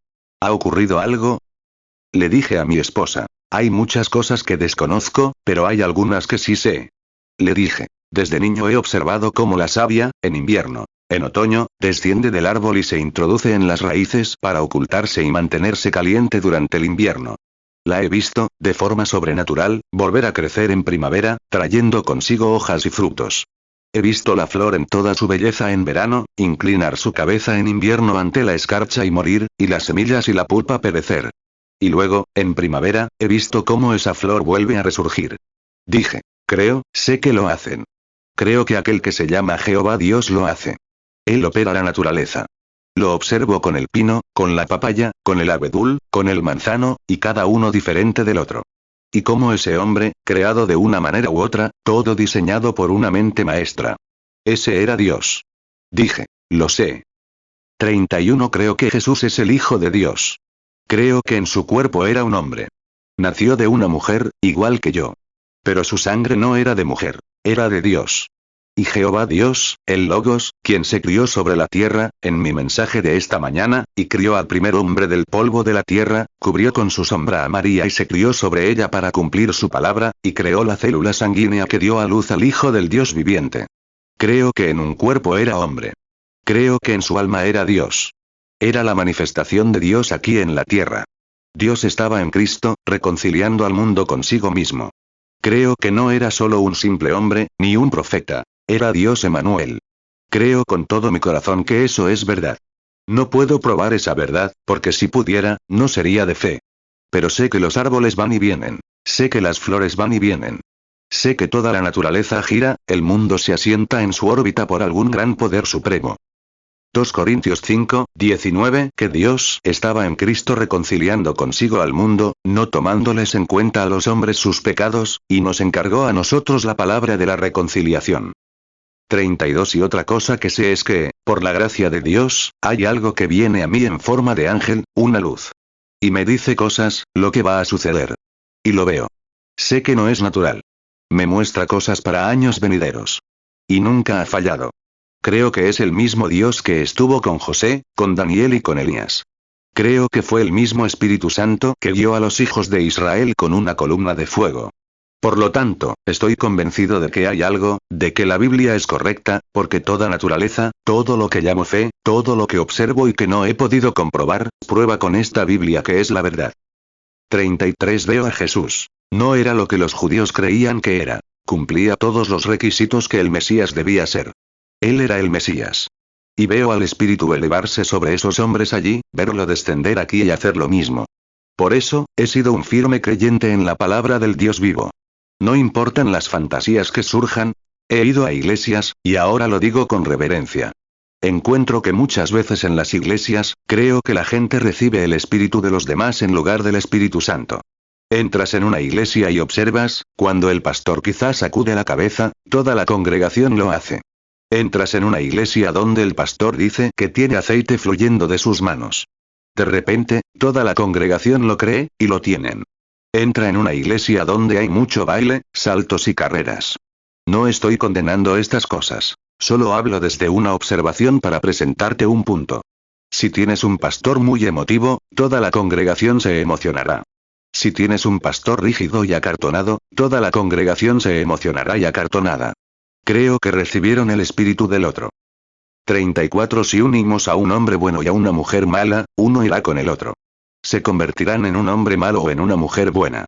¿Ha ocurrido algo? Le dije a mi esposa: hay muchas cosas que desconozco, pero hay algunas que sí sé. Le dije: desde niño he observado cómo la savia, en invierno, en otoño, desciende del árbol y se introduce en las raíces para ocultarse y mantenerse caliente durante el invierno. La he visto, de forma sobrenatural, volver a crecer en primavera, trayendo consigo hojas y frutos. He visto la flor en toda su belleza en verano, inclinar su cabeza en invierno ante la escarcha y morir, y las semillas y la pulpa perecer. Y luego, en primavera, he visto cómo esa flor vuelve a resurgir. Dije: sé que lo hacen. Creo que aquel que se llama Jehová Dios lo hace. Él opera la naturaleza. Lo observo con el pino, con la papaya, con el abedul, con el manzano, y cada uno diferente del otro. Y como ese hombre, creado de una manera u otra, todo diseñado por una mente maestra. Ese era Dios. Dije: lo sé. 31 Creo que Jesús es el Hijo de Dios. Creo que en su cuerpo era un hombre. Nació de una mujer, igual que yo. Pero su sangre no era de mujer, era de Dios. Y Jehová Dios, el Logos, quien se crió sobre la tierra, en mi mensaje de esta mañana, y crió al primer hombre del polvo de la tierra, cubrió con su sombra a María y se crió sobre ella para cumplir su palabra, y creó la célula sanguínea que dio a luz al Hijo del Dios viviente. Creo que en un cuerpo era hombre. Creo que en su alma era Dios. Era la manifestación de Dios aquí en la tierra. Dios estaba en Cristo, reconciliando al mundo consigo mismo. Creo que no era solo un simple hombre, ni un profeta. Era Dios Emanuel. Creo con todo mi corazón que eso es verdad. No puedo probar esa verdad, porque si pudiera, no sería de fe. Pero sé que los árboles van y vienen. Sé que las flores van y vienen. Sé que toda la naturaleza gira, el mundo se asienta en su órbita por algún gran poder supremo. 2 Corintios 5:19 Que Dios estaba en Cristo reconciliando consigo al mundo, no tomándoles en cuenta a los hombres sus pecados, y nos encargó a nosotros la palabra de la reconciliación. 32 Y otra cosa que sé es que, por la gracia de Dios, hay algo que viene a mí en forma de ángel, una luz. Y me dice cosas, lo que va a suceder. Y lo veo. Sé que no es natural. Me muestra cosas para años venideros. Y nunca ha fallado. Creo que es el mismo Dios que estuvo con José, con Daniel y con Elías. Creo que fue el mismo Espíritu Santo que guió a los hijos de Israel con una columna de fuego. Por lo tanto, estoy convencido de que hay algo, de que la Biblia es correcta, porque toda naturaleza, todo lo que llamo fe, todo lo que observo y que no he podido comprobar, prueba con esta Biblia que es la verdad. 33 Veo a Jesús. No era lo que los judíos creían que era. Cumplía todos los requisitos que el Mesías debía ser. Él era el Mesías. Y veo al Espíritu elevarse sobre esos hombres allí, verlo descender aquí y hacer lo mismo. Por eso, he sido un firme creyente en la palabra del Dios vivo. No importan las fantasías que surjan. He ido a iglesias, y ahora lo digo con reverencia. Encuentro que muchas veces en las iglesias, creo que la gente recibe el espíritu de los demás en lugar del Espíritu Santo. Entras en una iglesia y observas, cuando el pastor quizás sacude la cabeza, toda la congregación lo hace. Entras en una iglesia donde el pastor dice que tiene aceite fluyendo de sus manos. De repente, toda la congregación lo cree, y lo tienen. Entra en una iglesia donde hay mucho baile, saltos y carreras. No estoy condenando estas cosas. Solo hablo desde una observación para presentarte un punto. Si tienes un pastor muy emotivo, toda la congregación se emocionará. Si tienes un pastor rígido y acartonado, toda la congregación se emocionará y acartonada. Creo que recibieron el espíritu del otro. 34 Si unimos a un hombre bueno y a una mujer mala, uno irá con el otro. Se convertirán en un hombre malo o en una mujer buena.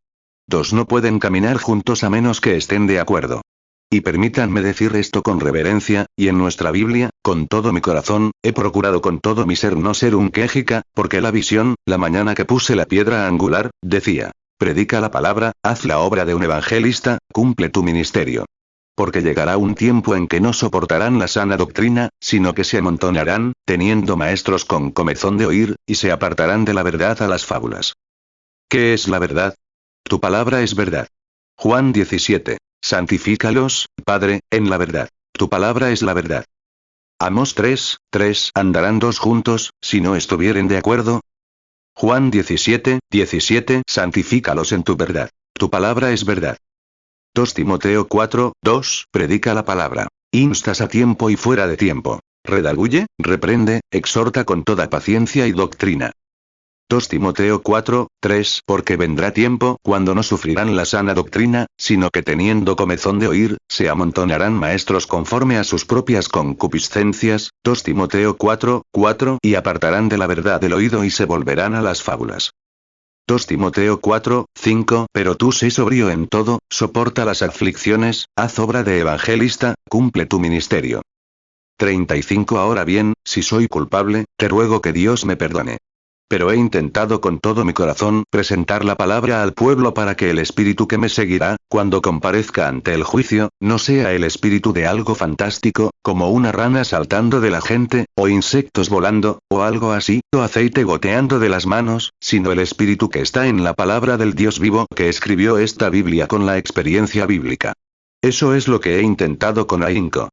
Dos no pueden caminar juntos a menos que estén de acuerdo. Y permítanme decir esto con reverencia, y en nuestra Biblia, con todo mi corazón, he procurado con todo mi ser no ser un quejica, porque la visión, la mañana que puse la piedra angular, decía: predica la palabra, haz la obra de un evangelista, cumple tu ministerio. Porque llegará un tiempo en que no soportarán la sana doctrina, sino que se amontonarán, teniendo maestros con comezón de oír, y se apartarán de la verdad a las fábulas. ¿Qué es la verdad? Tu palabra es verdad. Juan 17. Santifícalos, Padre, en la verdad. Tu palabra es la verdad. Amós 3:3 ¿Andarán dos juntos, si no estuvieren de acuerdo? Juan 17:17 Santifícalos en tu verdad. Tu palabra es verdad. 2 Timoteo 4:2 Predica la palabra. Instas a tiempo y fuera de tiempo. Redarguye, reprende, exhorta con toda paciencia y doctrina. 2 Timoteo 4:3 Porque vendrá tiempo cuando no sufrirán la sana doctrina, sino que teniendo comezón de oír, se amontonarán maestros conforme a sus propias concupiscencias. 2 Timoteo 4:4 Y apartarán de la verdad el oído y se volverán a las fábulas. 2 Timoteo 4:5 Pero tú sé sobrio en todo, soporta las aflicciones, haz obra de evangelista, cumple tu ministerio. 35 Ahora bien, si soy culpable, te ruego que Dios me perdone. Pero he intentado con todo mi corazón presentar la palabra al pueblo para que el espíritu que me seguirá, cuando comparezca ante el juicio, no sea el espíritu de algo fantástico, como una rana saltando de la gente, o insectos volando, o algo así, o aceite goteando de las manos, sino el espíritu que está en la palabra del Dios vivo que escribió esta Biblia con la experiencia bíblica. Eso es lo que he intentado con ahínco.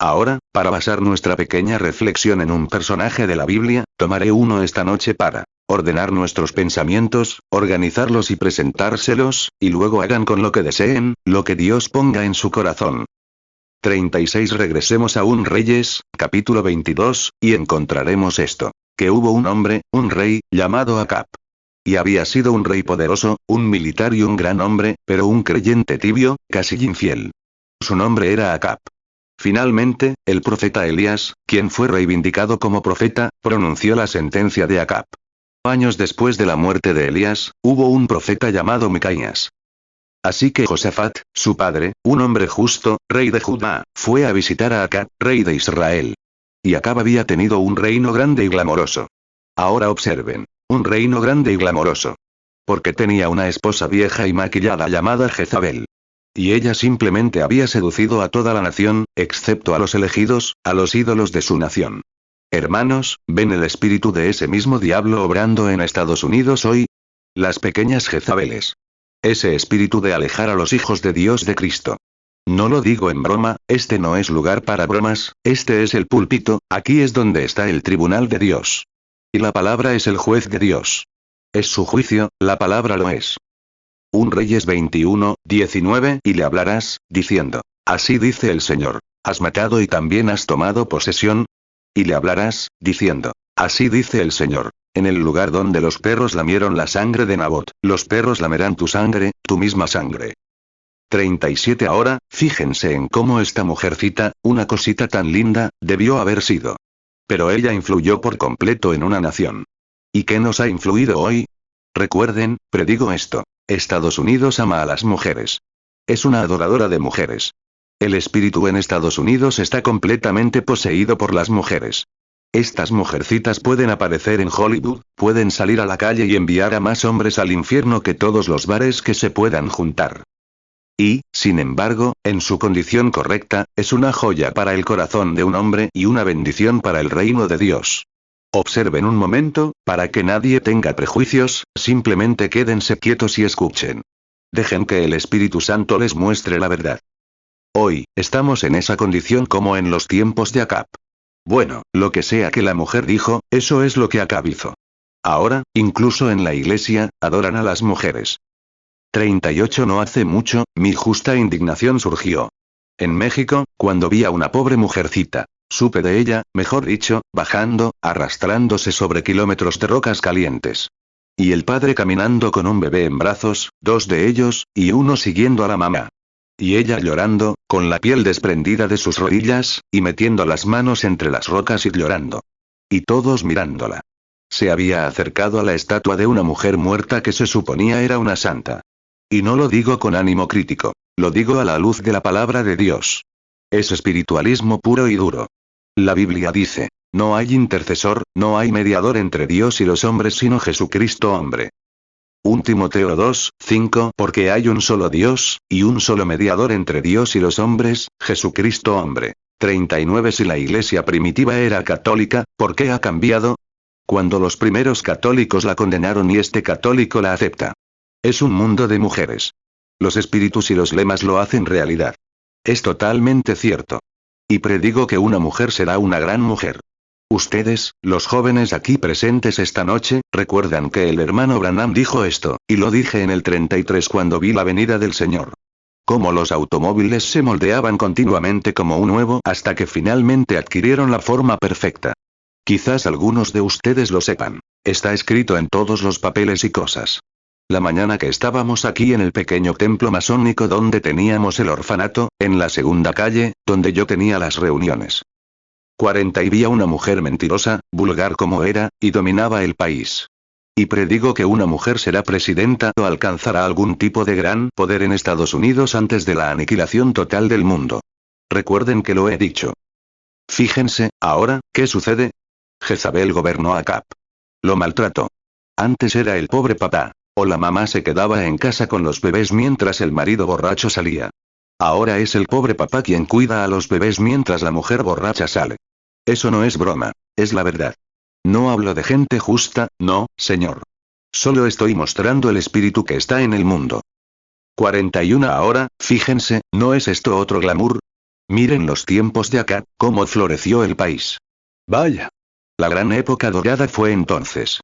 Ahora, para basar nuestra pequeña reflexión en un personaje de la Biblia, tomaré uno esta noche para ordenar nuestros pensamientos, organizarlos y presentárselos, y luego hagan con lo que deseen, lo que Dios ponga en su corazón. 36 Regresemos a 1 Reyes, capítulo 22, y encontraremos esto: que hubo un hombre, un rey, llamado Acab. Y había sido un rey poderoso, un militar y un gran hombre, pero un creyente tibio, casi infiel. Su nombre era Acab. Finalmente, el profeta Elías, quien fue reivindicado como profeta, pronunció la sentencia de Acab. Años después de la muerte de Elías, hubo un profeta llamado Micaías. Así que Josafat, su padre, un hombre justo, rey de Judá, fue a visitar a Acab, rey de Israel. Y Acab había tenido un reino grande y glamoroso. Ahora observen, un reino grande y glamoroso. Porque tenía una esposa vieja y maquillada llamada Jezabel. Y ella simplemente había seducido a toda la nación, excepto a los elegidos, a los ídolos de su nación. Hermanos, ¿ven el espíritu de ese mismo diablo obrando en Estados Unidos hoy? Las pequeñas Jezabeles. Ese espíritu de alejar a los hijos de Dios de Cristo. No lo digo en broma, este no es lugar para bromas, este es el púlpito, aquí es donde está el tribunal de Dios. Y la palabra es el juez de Dios. Es su juicio, la palabra lo es. 1 Reyes 21:19 Y le hablarás, diciendo: así dice el Señor. Has matado y también has tomado posesión. Y le hablarás, diciendo, así dice el Señor. En el lugar donde los perros lamieron la sangre de Nabot, los perros lamerán tu sangre, tu misma sangre. 37 Ahora, fíjense en cómo esta mujercita, una cosita tan linda, debió haber sido. Pero ella influyó por completo en una nación. ¿Y qué nos ha influido hoy? Recuerden, predigo esto. Estados Unidos ama a las mujeres. Es una adoradora de mujeres. El espíritu en Estados Unidos está completamente poseído por las mujeres. Estas mujercitas pueden aparecer en Hollywood, pueden salir a la calle y enviar a más hombres al infierno que todos los bares que se puedan juntar. Y, sin embargo, en su condición correcta, es una joya para el corazón de un hombre y una bendición para el reino de Dios. Observen un momento, para que nadie tenga prejuicios, simplemente quédense quietos y escuchen. Dejen que el Espíritu Santo les muestre la verdad. Hoy, estamos en esa condición como en los tiempos de Acab. Bueno, lo que sea que la mujer dijo, eso es lo que Acab hizo. Ahora, incluso en la iglesia, adoran a las mujeres. 38 No hace mucho, mi justa indignación surgió. En México, cuando vi a una pobre mujercita. Supe de ella, mejor dicho, bajando, arrastrándose sobre kilómetros de rocas calientes. Y el padre caminando con un bebé en brazos, 2 de ellos, y uno siguiendo a la mamá. Y ella llorando, con la piel desprendida de sus rodillas, y metiendo las manos entre las rocas y llorando. Y todos mirándola. Se había acercado a la estatua de una mujer muerta que se suponía era una santa. Y no lo digo con ánimo crítico, lo digo a la luz de la palabra de Dios. Es espiritualismo puro y duro. La Biblia dice, no hay intercesor, no hay mediador entre Dios y los hombres sino Jesucristo hombre. 1 Timoteo 2, 5 Porque hay un solo Dios, y un solo mediador entre Dios y los hombres, Jesucristo hombre. 39 Si la iglesia primitiva era católica, ¿por qué ha cambiado? Cuando los primeros católicos la condenaron y este católico la acepta. Es un mundo de mujeres. Los espíritus y los lemas lo hacen realidad. Es totalmente cierto. Y predigo que una mujer será una gran mujer. Ustedes, los jóvenes aquí presentes esta noche, recuerdan que el hermano Branham dijo esto, y lo dije en el 33 cuando vi la venida del Señor. Cómo los automóviles se moldeaban continuamente como un nuevo hasta que finalmente adquirieron la forma perfecta. Quizás algunos de ustedes lo sepan. Está escrito en todos los papeles y cosas. La mañana que estábamos aquí en el pequeño templo masónico donde teníamos el orfanato, en la segunda calle, donde yo tenía las reuniones. 40 Y vi a una mujer mentirosa, vulgar como era, y dominaba el país. Y predigo que una mujer será presidenta o alcanzará algún tipo de gran poder en Estados Unidos antes de la aniquilación total del mundo. Recuerden que lo he dicho. Fíjense, ahora, ¿qué sucede? Jezabel gobernó a Acab. Lo maltrató. Antes era el pobre papá. O la mamá se quedaba en casa con los bebés mientras el marido borracho salía. Ahora es el pobre papá quien cuida a los bebés mientras la mujer borracha sale. Eso no es broma, es la verdad. No hablo de gente justa, no, señor. Solo estoy mostrando el espíritu que está en el mundo. 41 Ahora, fíjense, ¿no es esto otro glamour? Miren los tiempos de acá, cómo floreció el país. Vaya. La gran época dorada fue entonces.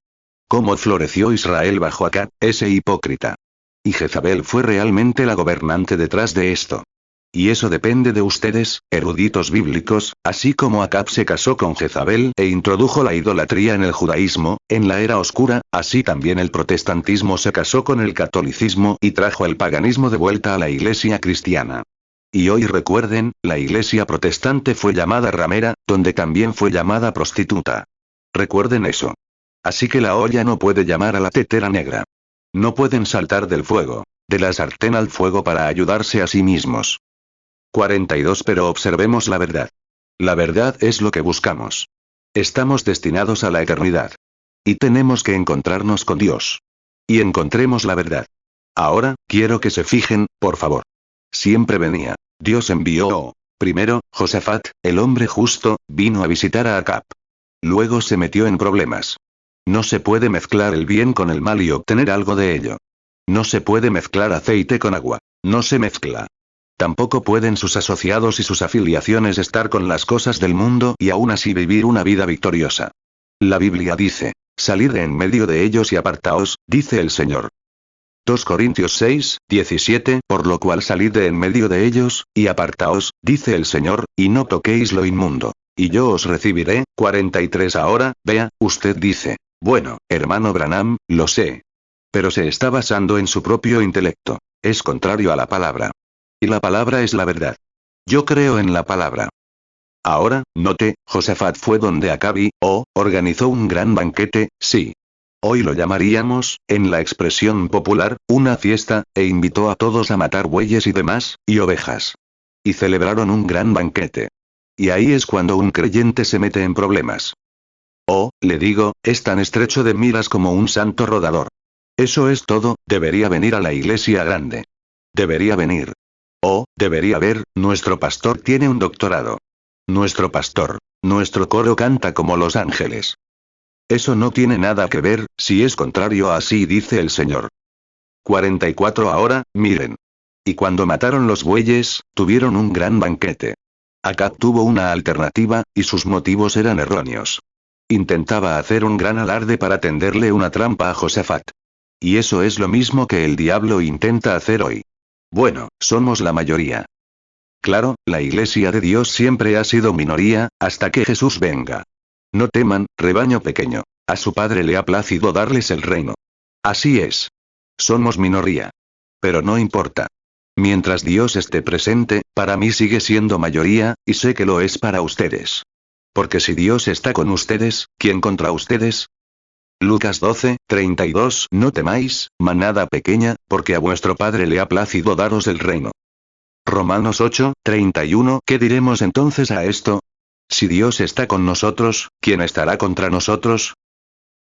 Cómo floreció Israel bajo Acab, ese hipócrita. Y Jezabel fue realmente la gobernante detrás de esto. Y eso depende de ustedes, eruditos bíblicos, así como Acab se casó con Jezabel e introdujo la idolatría en el judaísmo, en la era oscura, así también el protestantismo se casó con el catolicismo y trajo el paganismo de vuelta a la iglesia cristiana. Y hoy recuerden, la iglesia protestante fue llamada ramera, donde también fue llamada prostituta. Recuerden eso. Así que la olla no puede llamar a la tetera negra. No pueden saltar del fuego, de la sartén al fuego para ayudarse a sí mismos. 42 Pero observemos la verdad. La verdad es lo que buscamos. Estamos destinados a la eternidad. Y tenemos que encontrarnos con Dios. Y encontremos la verdad. Ahora, quiero que se fijen, por favor. Siempre venía. Dios envió. Primero, Josafat, el hombre justo, vino a visitar a Acab. Luego se metió en problemas. No se puede mezclar el bien con el mal y obtener algo de ello. No se puede mezclar aceite con agua. No se mezcla. Tampoco pueden sus asociados y sus afiliaciones estar con las cosas del mundo y aún así vivir una vida victoriosa. La Biblia dice, salid de en medio de ellos y apartaos, dice el Señor. 2 Corintios 6, 17, por lo cual salid de en medio de ellos, y apartaos, dice el Señor, y no toquéis lo inmundo. Y yo os recibiré. 43 Ahora, vea, usted dice, bueno, hermano Branham, lo sé. Pero se está basando en su propio intelecto. Es contrario a la palabra. Y la palabra es la verdad. Yo creo en la palabra. Ahora, note, Josafat fue donde Acabi, organizó un gran banquete, sí. Hoy lo llamaríamos, en la expresión popular, una fiesta, e invitó a todos a matar bueyes y demás, y ovejas. Y celebraron un gran banquete. Y ahí es cuando un creyente se mete en problemas. Le digo, es tan estrecho de miras como un santo rodador. Eso es todo, debería venir a la iglesia grande. Debería venir. Debería ver, nuestro pastor tiene un doctorado. Nuestro pastor. Nuestro coro canta como los ángeles. Eso no tiene nada que ver, si es contrario a así dice el Señor. 44 Ahora, miren. Y cuando mataron los bueyes, tuvieron un gran banquete. Acab tuvo una alternativa, y sus motivos eran erróneos. Intentaba hacer un gran alarde para tenderle una trampa a Josafat. Y eso es lo mismo que el diablo intenta hacer hoy. Bueno, somos la mayoría. Claro, la iglesia de Dios siempre ha sido minoría, hasta que Jesús venga. No teman, rebaño pequeño. A su Padre le ha placido darles el reino. Así es. Somos minoría. Pero no importa. Mientras Dios esté presente, para mí sigue siendo mayoría, y sé que lo es para ustedes. Porque si Dios está con ustedes, ¿quién contra ustedes? Lucas 12, 32 No temáis, manada pequeña, porque a vuestro Padre le ha placido daros el reino. Romanos 8, 31 ¿Qué diremos entonces a esto? Si Dios está con nosotros, ¿quién estará contra nosotros?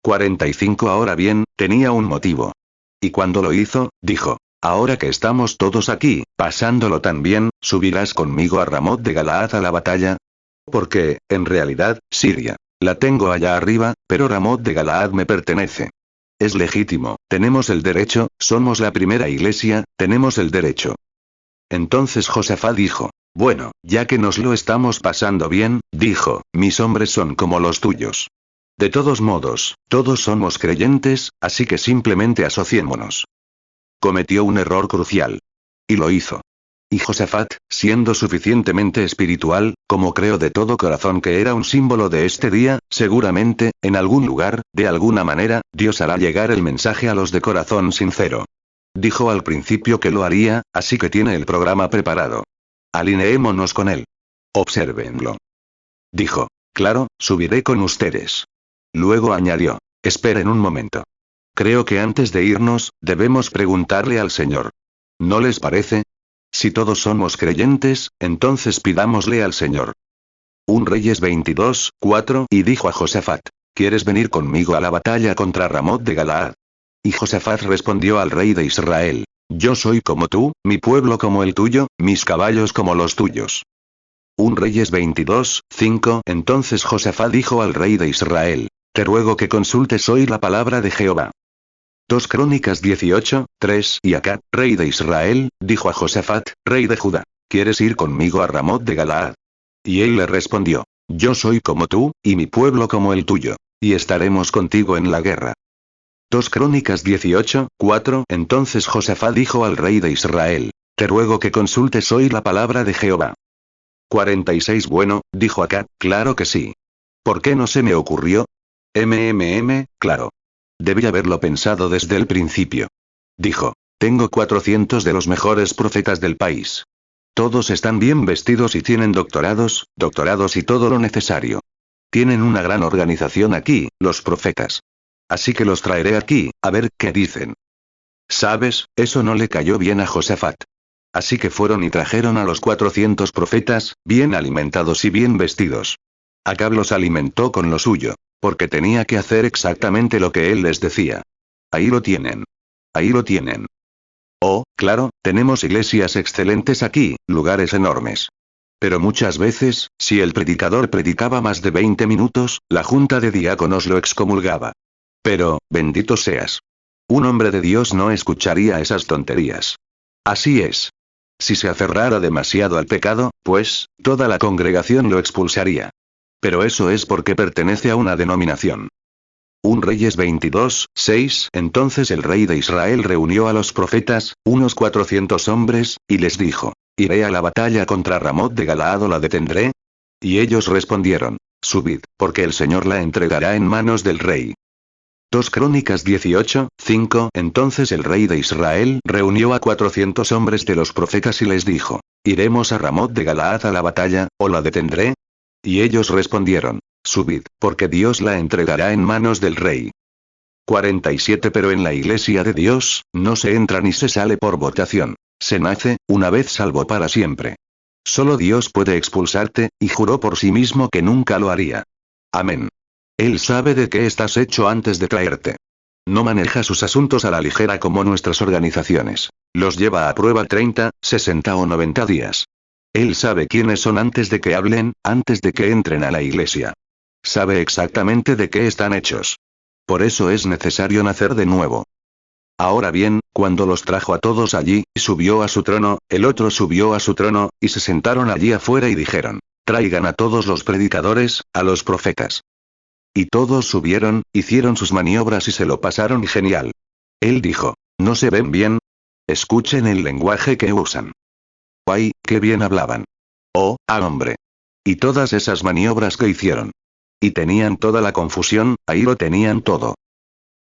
45 Ahora bien, tenía un motivo. Y cuando lo hizo, dijo, ahora que estamos todos aquí, pasándolo tan bien, ¿subirás conmigo a Ramot de Galaad a la batalla? Porque, en realidad, Siria. La tengo allá arriba, pero Ramot de Galaad me pertenece. Es legítimo, tenemos el derecho, somos la primera iglesia, tenemos el derecho. Entonces Josafat dijo, bueno, ya que nos lo estamos pasando bien, dijo, mis hombres son como los tuyos. De todos modos, todos somos creyentes, así que simplemente asociémonos. Cometió un error crucial. Y lo hizo. Y Josafat, siendo suficientemente espiritual, como creo de todo corazón que era un símbolo de este día, seguramente, en algún lugar, de alguna manera, Dios hará llegar el mensaje a los de corazón sincero. Dijo al principio que lo haría, así que tiene el programa preparado. Alineémonos con él. Obsérvenlo. Dijo, claro, subiré con ustedes. Luego añadió, esperen un momento. Creo que antes de irnos, debemos preguntarle al Señor. ¿No les parece? Si todos somos creyentes, entonces pidámosle al Señor. 1 Reyes 22, 4 Y dijo a Josafat, ¿quieres venir conmigo a la batalla contra Ramot de Galaad? Y Josafat respondió al rey de Israel, yo soy como tú, mi pueblo como el tuyo, mis caballos como los tuyos. 1 Reyes 22, 5 Entonces Josafat dijo al rey de Israel, te ruego que consultes hoy la palabra de Jehová. 2 Crónicas 18, 3 Y Acab, rey de Israel, dijo a Josafat, rey de Judá, ¿quieres ir conmigo a Ramot de Galaad? Y él le respondió, yo soy como tú, y mi pueblo como el tuyo, y estaremos contigo en la guerra. 2 Crónicas 18, 4 Entonces Josafat dijo al rey de Israel, te ruego que consultes hoy la palabra de Jehová. 46 Bueno, dijo Acab, claro que sí. ¿Por qué no se me ocurrió? Claro. Debí haberlo pensado desde el principio. Dijo, tengo 400 de los mejores profetas del país. Todos están bien vestidos y tienen doctorados y todo lo necesario. Tienen una gran organización aquí, los profetas. Así que los traeré aquí, a ver qué dicen. ¿Sabes? Eso no le cayó bien a Josafat. Así que fueron y trajeron a los 400 profetas, bien alimentados y bien vestidos. Acab los alimentó con lo suyo, porque tenía que hacer exactamente lo que él les decía. Ahí lo tienen. Ahí lo tienen. Oh, claro, tenemos iglesias excelentes aquí, lugares enormes. Pero muchas veces, si el predicador predicaba más de 20 minutos, la junta de diáconos lo excomulgaba. Pero, bendito seas. Un hombre de Dios no escucharía esas tonterías. Así es. Si se aferrara demasiado al pecado, pues, toda la congregación lo expulsaría. Pero eso es porque pertenece a una denominación. Un Reyes 22, 6. Entonces el rey de Israel reunió a los profetas, unos 400 hombres, y les dijo: ¿Iré a la batalla contra Ramot de Galaad o la detendré? Y ellos respondieron: Subid, porque el Señor la entregará en manos del rey. 2 Crónicas 18, 5. Entonces el rey de Israel reunió a 400 hombres de los profetas y les dijo: ¿Iremos a Ramot de Galaad a la batalla, o la detendré? Y ellos respondieron: Subid, porque Dios la entregará en manos del rey. 47 Pero en la iglesia de Dios, no se entra ni se sale por votación. Se nace, una vez salvo para siempre. Solo Dios puede expulsarte, y juró por sí mismo que nunca lo haría. Amén. Él sabe de qué estás hecho antes de traerte. No maneja sus asuntos a la ligera como nuestras organizaciones. Los lleva a prueba 30, 60 o 90 días. Él sabe quiénes son antes de que hablen, antes de que entren a la iglesia. Sabe exactamente de qué están hechos. Por eso es necesario nacer de nuevo. Ahora bien, cuando los trajo a todos allí, subió a su trono, el otro subió a su trono, y se sentaron allí afuera y dijeron: Traigan a todos los predicadores, a los profetas. Y todos subieron, hicieron sus maniobras y se lo pasaron genial. Él dijo: ¿No se ven bien? Escuchen el lenguaje que usan. ¡Ay, qué bien hablaban! ¡Oh, hombre! Y todas esas maniobras que hicieron. Y tenían toda la confusión, ahí lo tenían todo.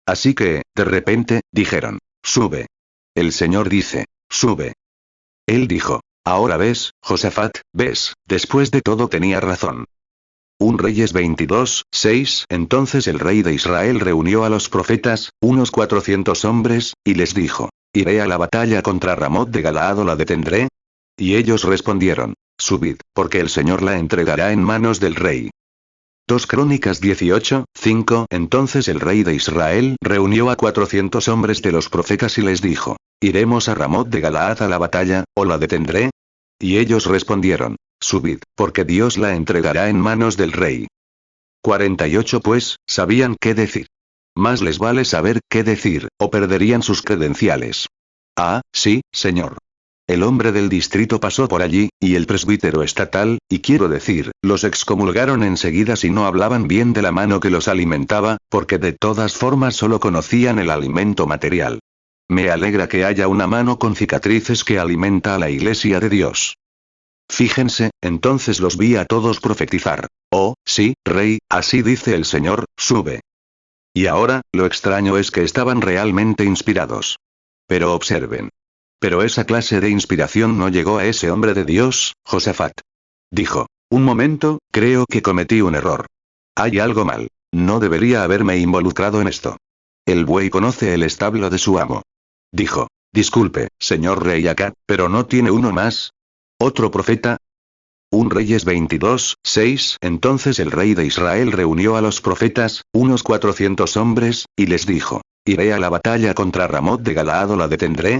Así que, de repente, dijeron: Sube. El Señor dice: Sube. Él dijo: Ahora ves, Josafat, ves, después de todo tenía razón. Un Reyes 22, 6. Entonces el rey de Israel reunió a los profetas, unos 400 hombres, y les dijo: ¿Iré a la batalla contra Ramot de Galaad o la detendré? Y ellos respondieron: Subid, porque el Señor la entregará en manos del rey. 2 Crónicas 18, 5. Entonces el rey de Israel reunió a 400 hombres de los profetas y les dijo: ¿Iremos a Ramot de Galaad a la batalla, o la detendré? Y ellos respondieron: Subid, porque Dios la entregará en manos del rey. 48 Pues, sabían qué decir. Más les vale saber qué decir, o perderían sus credenciales. Ah, sí, señor. El hombre del distrito pasó por allí, y el presbítero estatal, y quiero decir, los excomulgaron enseguida si no hablaban bien de la mano que los alimentaba, porque de todas formas solo conocían el alimento material. Me alegra que haya una mano con cicatrices que alimenta a la iglesia de Dios. Fíjense, entonces los vi a todos profetizar. Oh, sí, rey, así dice el Señor, sube. Y ahora, lo extraño es que estaban realmente inspirados. Pero observen. Pero esa clase de inspiración no llegó a ese hombre de Dios, Josafat. Dijo: Un momento, creo que cometí un error. Hay algo mal. No debería haberme involucrado en esto. El buey conoce el establo de su amo. Dijo: Disculpe, señor rey Acab, pero ¿no tiene uno más? ¿Otro profeta? Un Reyes 22, 6. Entonces el rey de Israel reunió a los profetas, unos 400 hombres, y les dijo: ¿Iré a la batalla contra Ramot de Galaad o la detendré?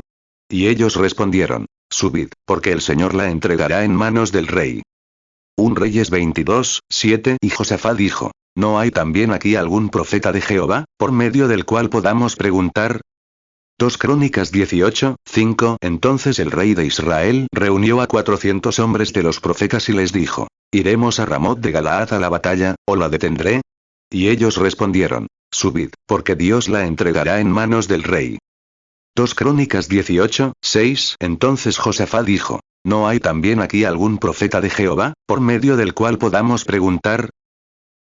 Y ellos respondieron: Subid, porque el Señor la entregará en manos del rey. Un Reyes 22, 7. Y Josafat dijo: ¿No hay también aquí algún profeta de Jehová, por medio del cual podamos preguntar? 2 Crónicas 18, 5. Entonces el rey de Israel reunió a 400 hombres de los profetas y les dijo: ¿Iremos a Ramot de Galaad a la batalla, o la detendré? Y ellos respondieron: Subid, porque Dios la entregará en manos del rey. 2 Crónicas 18, 6. Entonces Josafat dijo: ¿No hay también aquí algún profeta de Jehová, por medio del cual podamos preguntar?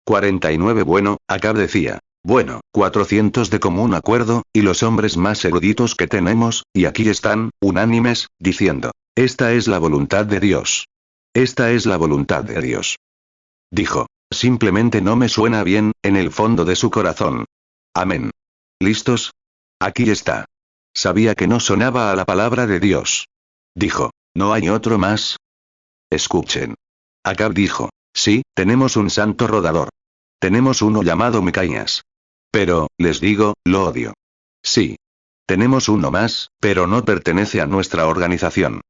49 Bueno, Acab decía: Bueno, 400 de común acuerdo, y los hombres más eruditos que tenemos, y aquí están, unánimes, diciendo: Esta es la voluntad de Dios. Esta es la voluntad de Dios. Dijo: Simplemente no me suena bien, en el fondo de su corazón. Amén. ¿Listos? Aquí está. Sabía que no sonaba a la palabra de Dios. Dijo: ¿No hay otro más? Escuchen. Acab dijo: Sí, tenemos un santo rodador. Tenemos uno llamado Micaías. Pero, les digo, lo odio. Sí. Tenemos uno más, pero no pertenece a nuestra organización.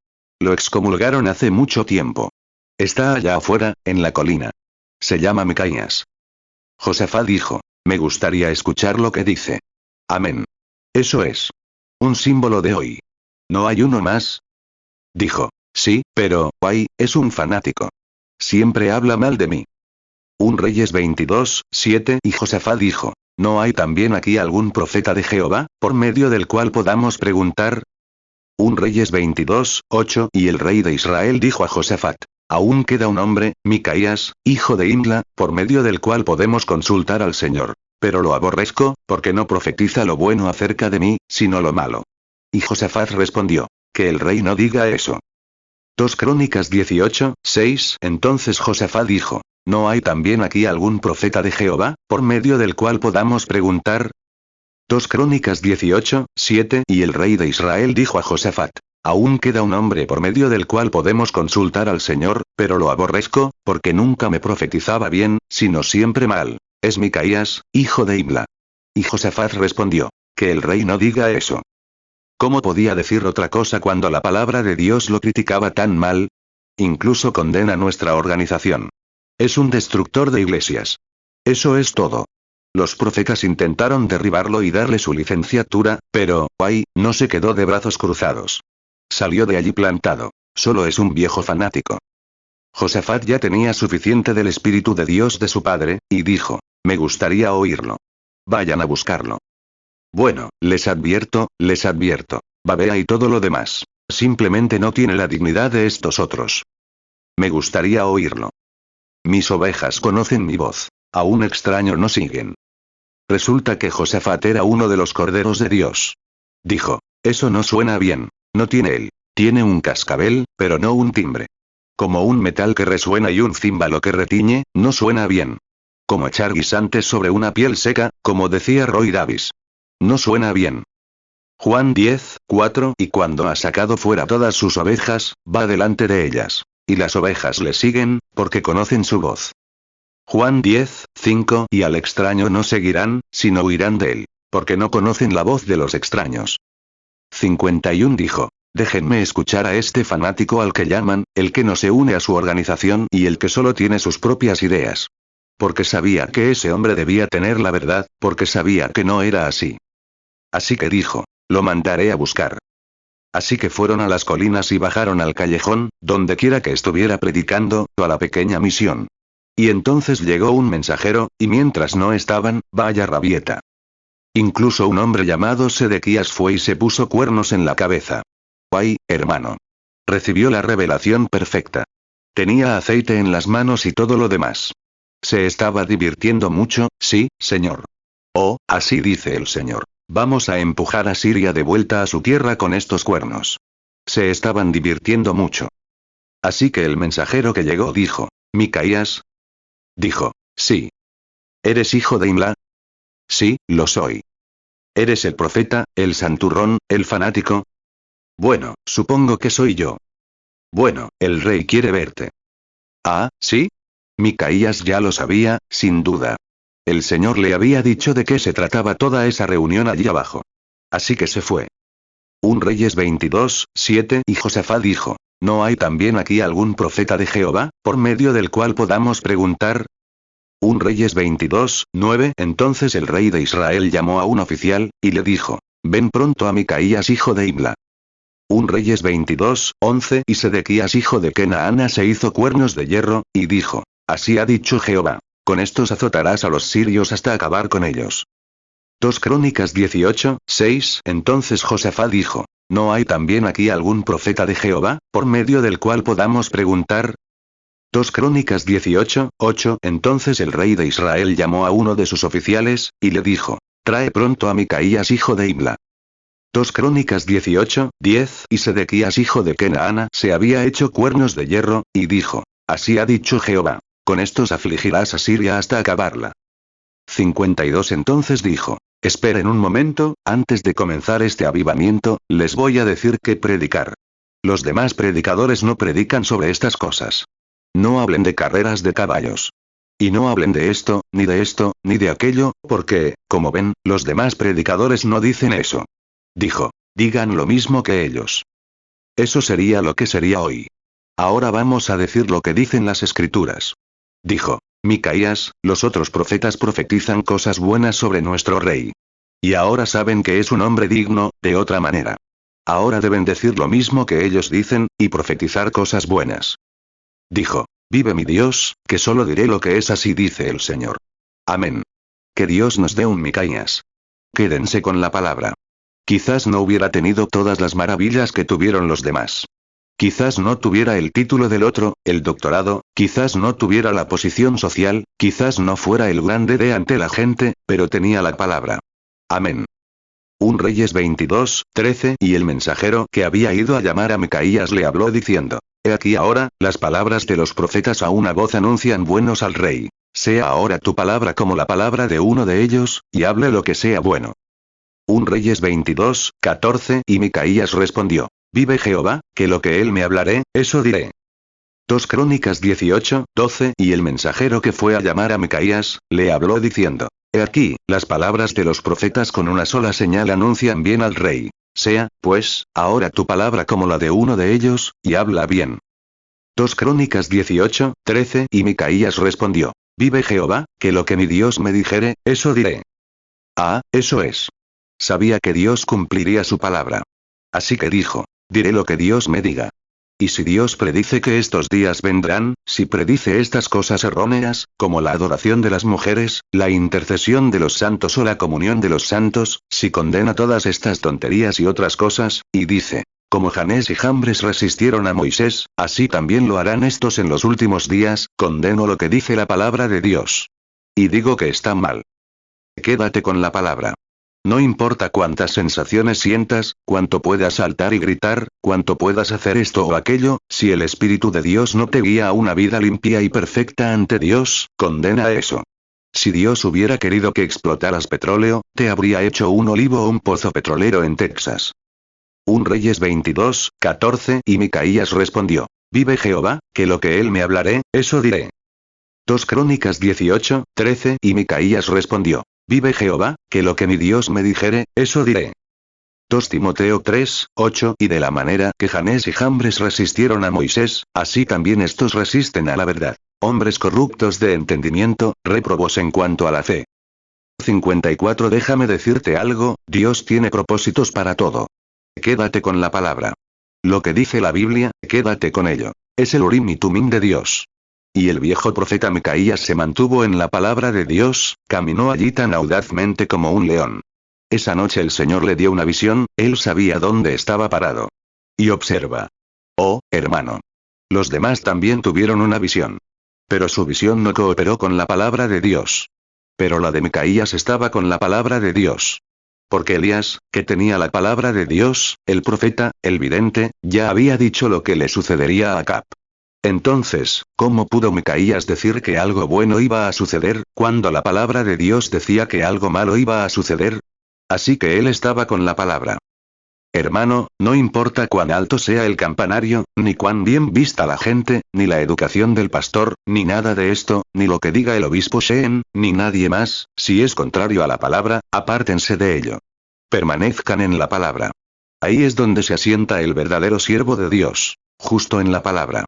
Lo excomulgaron hace mucho tiempo. Está allá afuera, en la colina. Se llama Micaías. Josafat dijo: Me gustaría escuchar lo que dice. Amén. Eso es. Un símbolo de hoy. ¿No hay uno más? Dijo: Sí, pero, es un fanático. Siempre habla mal de mí. Un Reyes 22, 7. Y Josafat dijo: ¿No hay también aquí algún profeta de Jehová, por medio del cual podamos preguntar? 1 Reyes 22, 8. Y el rey de Israel dijo a Josafat: aún queda un hombre, Micaías, hijo de Imla, por medio del cual podemos consultar al Señor. Pero lo aborrezco, porque no profetiza lo bueno acerca de mí, sino lo malo. Y Josafat respondió: que el rey no diga eso. 2 Crónicas 18, 6. Entonces Josafat dijo: ¿no hay también aquí algún profeta de Jehová, por medio del cual podamos preguntar? 2 Crónicas 18, 7. Y el rey de Israel dijo a Josafat: aún queda un hombre por medio del cual podemos consultar al Señor, pero lo aborrezco, porque nunca me profetizaba bien, sino siempre mal. Es Micaías, hijo de Imla. Y Josafat respondió: que el rey no diga eso. ¿Cómo podía decir otra cosa cuando la palabra de Dios lo criticaba tan mal? Incluso condena nuestra organización. Es un destructor de iglesias. Eso es todo. Los profetas intentaron derribarlo y darle su licenciatura, pero, ay, no se quedó de brazos cruzados. Salió de allí plantado. Solo es un viejo fanático. Josafat ya tenía suficiente del Espíritu de Dios de su padre, y dijo: me gustaría oírlo. Vayan a buscarlo. Bueno, les advierto, Babea y todo lo demás. Simplemente no tiene la dignidad de estos otros. Me gustaría oírlo. Mis ovejas conocen mi voz. A un extraño no siguen. Resulta que Josafat era uno de los corderos de Dios. Dijo: eso no suena bien. No tiene él. Tiene un cascabel, pero no un timbre. Como un metal que resuena y un címbalo que retiñe, no suena bien. Como echar guisantes sobre una piel seca, como decía Roy Davis. No suena bien. Juan 10, 4. Y cuando ha sacado fuera todas sus ovejas, va delante de ellas. Y las ovejas le siguen, porque conocen su voz. Juan 10, 5. Y al extraño no seguirán, sino huirán de él, porque no conocen la voz de los extraños. 51 dijo: déjenme escuchar a este fanático al que llaman, el que no se une a su organización y el que solo tiene sus propias ideas. Porque sabía que ese hombre debía tener la verdad, porque sabía que no era así. Así que dijo: lo mandaré a buscar. Así que fueron a las colinas y bajaron al callejón, donde quiera que estuviera predicando, a la pequeña misión. Y entonces llegó un mensajero, y mientras no estaban, vaya rabieta. Incluso un hombre llamado Sedequías fue y se puso cuernos en la cabeza. ¡Ay, hermano! Recibió la revelación perfecta. Tenía aceite en las manos y todo lo demás. Se estaba divirtiendo mucho, sí, señor. Oh, así dice el Señor. Vamos a empujar a Siria de vuelta a su tierra con estos cuernos. Se estaban divirtiendo mucho. Así que el mensajero que llegó dijo: ¿Micaías? Dijo: sí. ¿Eres hijo de Imla? Sí, lo soy. ¿Eres el profeta, el santurrón, el fanático? Bueno, supongo que soy yo. Bueno, el rey quiere verte. Ah, ¿sí? Micaías ya lo sabía, sin duda. El Señor le había dicho de qué se trataba toda esa reunión allí abajo. Así que se fue. 1 Reyes 22, 7. Y Josafat dijo: ¿no hay también aquí algún profeta de Jehová, por medio del cual podamos preguntar? 1 Reyes 22, 9. Entonces el rey de Israel llamó a un oficial, y le dijo: ven pronto a Micaías hijo de Imla. 1 Reyes 22, 11. Y Sedequías hijo de Kenaana se hizo cuernos de hierro, y dijo: así ha dicho Jehová: con estos azotarás a los sirios hasta acabar con ellos. 2 Crónicas 18, 6. Entonces Josafat dijo: ¿no hay también aquí algún profeta de Jehová, por medio del cual podamos preguntar? 2 Crónicas 18, 8. Entonces el rey de Israel llamó a uno de sus oficiales, y le dijo: trae pronto a Micaías hijo de Imla. 2 Crónicas 18, 10. Y Sedequías hijo de Kenaana se había hecho cuernos de hierro, y dijo: así ha dicho Jehová: con estos afligirás a Siria hasta acabarla. 52. Entonces dijo: esperen un momento, antes de comenzar este avivamiento, les voy a decir qué predicar. Los demás predicadores no predican sobre estas cosas. No hablen de carreras de caballos. Y no hablen de esto, ni de aquello, porque, como ven, los demás predicadores no dicen eso. Dijo: digan lo mismo que ellos. Eso sería lo que sería hoy. Ahora vamos a decir lo que dicen las escrituras. Dijo: Micaías, los otros profetas profetizan cosas buenas sobre nuestro rey. Y ahora saben que es un hombre digno, de otra manera. Ahora deben decir lo mismo que ellos dicen, y profetizar cosas buenas. Dijo: vive mi Dios, que solo diré lo que es, así dice el Señor. Amén. que Dios nos dé un Micaías. Quédense con la palabra. Quizás no hubiera tenido todas las maravillas que tuvieron los demás. Quizás no tuviera el título del otro, el doctorado, quizás no tuviera la posición social, quizás no fuera el grande de ante la gente, pero tenía la palabra. Amén. 1 Reyes 22, 13 Y el mensajero que había ido a llamar a Micaías le habló diciendo: He aquí ahora, las palabras de los profetas a una voz anuncian buenos al rey. Sea ahora tu palabra como la palabra de uno de ellos, y hable lo que sea bueno. 1 Reyes 22, 14 Y Micaías respondió: Vive Jehová, que lo que él me hablaré, eso diré. 2 Crónicas 18, 12 Y el mensajero que fue a llamar a Micaías, le habló diciendo: He aquí, las palabras de los profetas con una sola señal anuncian bien al rey. Sea, pues, ahora tu palabra como la de uno de ellos, y habla bien. 2 Crónicas 18, 13 Y Micaías respondió: Vive Jehová, que lo que mi Dios me dijere, eso diré. Ah, eso es. Sabía que Dios cumpliría su palabra. Así que dijo: Diré lo que Dios me diga. Y si Dios predice que estos días vendrán, si predice estas cosas erróneas, como la adoración de las mujeres, la intercesión de los santos o la comunión de los santos, si condena todas estas tonterías y otras cosas, y dice: Como Janés y Jambres resistieron a Moisés, así también lo harán estos en los últimos días, condeno lo que dice la palabra de Dios. Y digo que está mal. Quédate con la palabra. No importa cuántas sensaciones sientas, cuánto puedas saltar y gritar, cuánto puedas hacer esto o aquello, si el Espíritu de Dios no te guía a una vida limpia y perfecta ante Dios, condena eso. Si Dios hubiera querido que explotaras petróleo, te habría hecho un olivo o un pozo petrolero en Texas. 1 Reyes 22, 14 Y Micaías respondió: Vive Jehová, que lo que él me hablaré, eso diré. 2 Crónicas 18, 13 Y Micaías respondió: Vive Jehová, que lo que mi Dios me dijere, eso diré. 2 Timoteo 3, 8 Y de la manera que Janés y Jambres resistieron a Moisés, así también estos resisten a la verdad. Hombres corruptos de entendimiento, réprobos en cuanto a la fe. 54 Déjame decirte algo, Dios tiene propósitos para todo. Quédate con la palabra. Lo que dice la Biblia, quédate con ello. Es el Urim y Tumim de Dios. Y el viejo profeta Micaías se mantuvo en la palabra de Dios, caminó allí tan audazmente como un león. Esa noche el Señor le dio una visión, él sabía dónde estaba parado. Y observa. Oh, hermano. Los demás también tuvieron una visión. Pero su visión no cooperó con la palabra de Dios. Pero la de Micaías estaba con la palabra de Dios. Porque Elías, que tenía la palabra de Dios, el profeta, el vidente, ya había dicho lo que le sucedería a Acab. Entonces, ¿cómo pudo Micaías decir que algo bueno iba a suceder, cuando la palabra de Dios decía que algo malo iba a suceder? Así que él estaba con la palabra. Hermano, no importa cuán alto sea el campanario, ni cuán bien vista la gente, ni la educación del pastor, ni nada de esto, ni lo que diga el obispo Sheen, ni nadie más, si es contrario a la palabra, apártense de ello. Permanezcan en la palabra. Ahí es donde se asienta el verdadero siervo de Dios, justo en la palabra.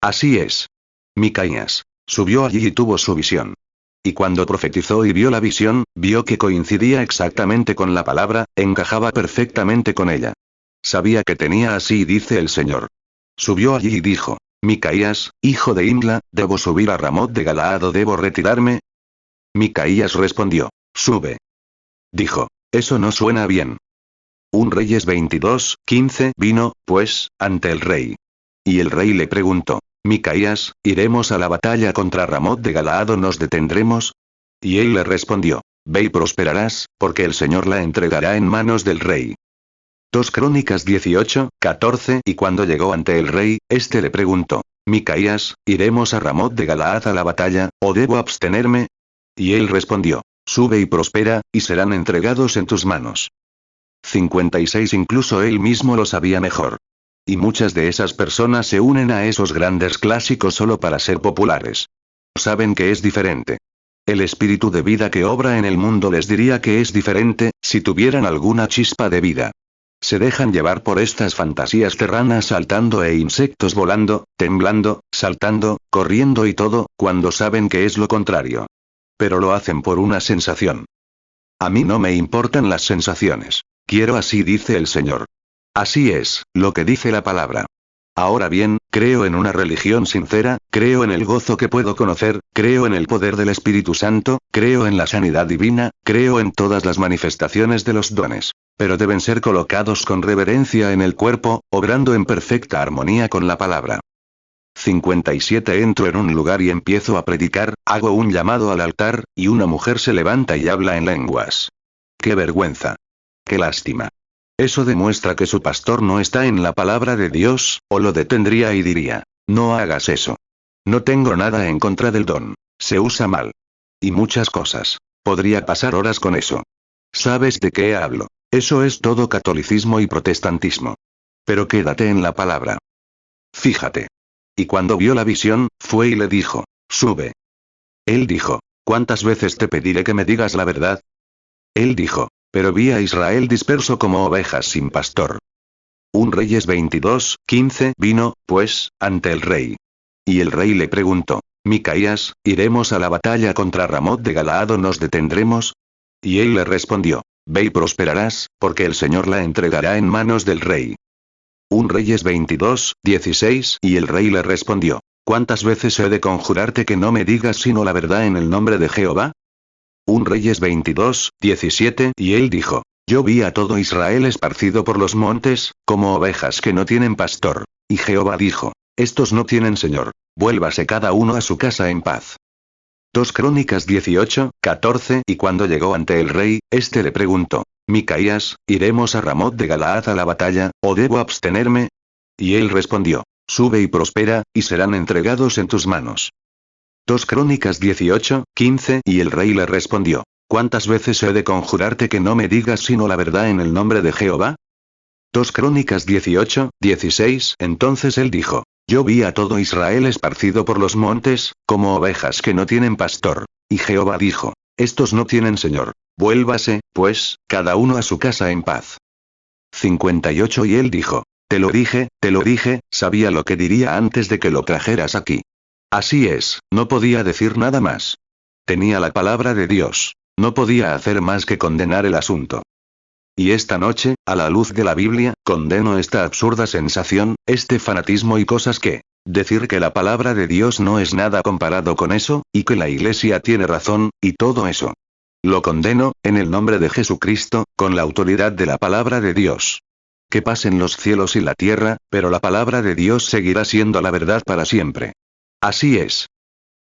Así es. Micaías subió allí y tuvo su visión. Y cuando profetizó y vio la visión, vio que coincidía exactamente con la palabra, encajaba perfectamente con ella. Sabía que tenía así dice el Señor. Subió allí y dijo: Micaías, hijo de Imla, ¿debo subir a Ramot de Galaad o debo retirarme? Micaías respondió: Sube. Dijo: Eso no suena bien. 1 Reyes 22, 15 Vino, pues, ante el rey. Y el rey le preguntó: Micaías, ¿iremos a la batalla contra Ramot de Galaad o nos detendremos? Y él le respondió: Ve y prosperarás, porque el Señor la entregará en manos del rey. 2 Crónicas 18, 14 Y cuando llegó ante el rey, éste le preguntó: Micaías, ¿iremos a Ramot de Galaad a la batalla, o debo abstenerme? Y él respondió: Sube y prospera, y serán entregados en tus manos. 56 Incluso él mismo lo sabía mejor. Y muchas de esas personas se unen a esos grandes clásicos solo para ser populares. Saben que es diferente. El espíritu de vida que obra en el mundo les diría que es diferente, si tuvieran alguna chispa de vida. Se dejan llevar por estas fantasías terranas saltando e insectos volando, temblando, saltando, corriendo y todo, cuando saben que es lo contrario. Pero lo hacen por una sensación. A mí no me importan las sensaciones. Quiero así dice el Señor. Así es, lo que dice la palabra. Ahora bien, creo en una religión sincera, creo en el gozo que puedo conocer, creo en el poder del Espíritu Santo, creo en la sanidad divina, creo en todas las manifestaciones de los dones. Pero deben ser colocados con reverencia en el cuerpo, obrando en perfecta armonía con la palabra. 57 Entro en un lugar y empiezo a predicar, hago un llamado al altar, y una mujer se levanta y habla en lenguas. ¡Qué vergüenza! ¡Qué lástima! Eso demuestra que su pastor no está en la palabra de Dios, o lo detendría y diría, no hagas eso. No tengo nada en contra del don. Se usa mal. Y muchas cosas. Podría pasar horas con eso. ¿Sabes de qué hablo? Eso es todo catolicismo y protestantismo. Pero quédate en la palabra. Fíjate. Y cuando vio la visión, fue y le dijo, sube. Él dijo, ¿cuántas veces te pediré que me digas la verdad? Él dijo, pero vi a Israel disperso como ovejas sin pastor. 1 Reyes 22:15 Vino, pues, ante el rey. Y el rey le preguntó, Micaías, ¿iremos a la batalla contra Ramot de Galaad o nos detendremos? Y él le respondió, ve y prosperarás, porque el Señor la entregará en manos del rey. 1 Reyes 22:16 Y el rey le respondió, ¿cuántas veces he de conjurarte que no me digas sino la verdad en el nombre de Jehová? 1 Reyes 22:17 Y él dijo, yo vi a todo Israel esparcido por los montes, como ovejas que no tienen pastor. Y Jehová dijo, estos no tienen señor, vuélvase cada uno a su casa en paz. 2 Crónicas 18:14 Y cuando llegó ante el rey, éste le preguntó, Micaías, ¿iremos a Ramot de Galaad a la batalla, o debo abstenerme? Y él respondió, sube y prospera, y serán entregados en tus manos. 2 Crónicas 18:15 Y el rey le respondió, ¿cuántas veces he de conjurarte que no me digas sino la verdad en el nombre de Jehová? 2 Crónicas 18:16 Entonces él dijo, yo vi a todo Israel esparcido por los montes, como ovejas que no tienen pastor. Y Jehová dijo, estos no tienen señor, vuélvase, pues, cada uno a su casa en paz. 58 Y él dijo, te lo dije, sabía lo que diría antes de que lo trajeras aquí. Así es, no podía decir nada más. Tenía la palabra de Dios. No podía hacer más que condenar el asunto. Y esta noche, a la luz de la Biblia, condeno esta absurda sensación, este fanatismo y cosas que, decir que la palabra de Dios no es nada comparado con eso, y que la Iglesia tiene razón, y todo eso. Lo condeno, en el nombre de Jesucristo, con la autoridad de la palabra de Dios. Que pasen los cielos y la tierra, pero la palabra de Dios seguirá siendo la verdad para siempre. Así es.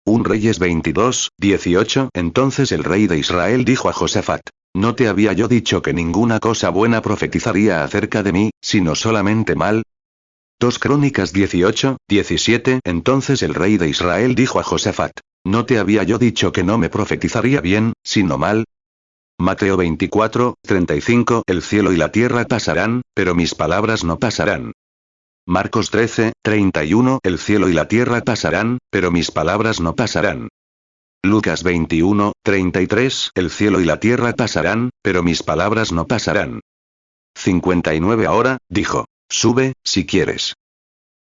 1 Reyes 22:18 Entonces el rey de Israel dijo a Josafat, ¿no te había yo dicho que ninguna cosa buena profetizaría acerca de mí, sino solamente mal? 2 Crónicas 18:17 Entonces el rey de Israel dijo a Josafat, ¿no te había yo dicho que no me profetizaría bien, sino mal? Mateo 24:35 El cielo y la tierra pasarán, pero mis palabras no pasarán. Marcos 13:31 El cielo y la tierra pasarán, pero mis palabras no pasarán. Lucas 21:33 El cielo y la tierra pasarán, pero mis palabras no pasarán. 59 Ahora, dijo, sube, si quieres.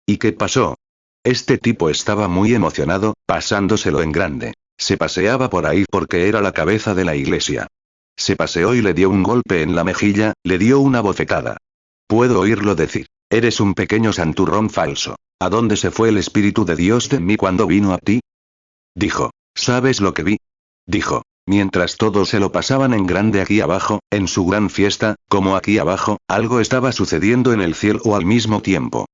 ¿Y qué pasó? Este tipo estaba muy emocionado, pasándoselo en grande. Se paseaba por ahí porque era la cabeza de la iglesia. Se paseó y le dio un golpe en la mejilla, le dio una bofetada. Puedo oírlo decir. Eres un pequeño santurrón falso. ¿A dónde se fue el Espíritu de Dios de mí cuando vino a ti? Dijo, ¿sabes lo que vi? Dijo, mientras todos se lo pasaban en grande aquí abajo, en su gran fiesta, como aquí abajo, algo estaba sucediendo en el cielo al mismo tiempo.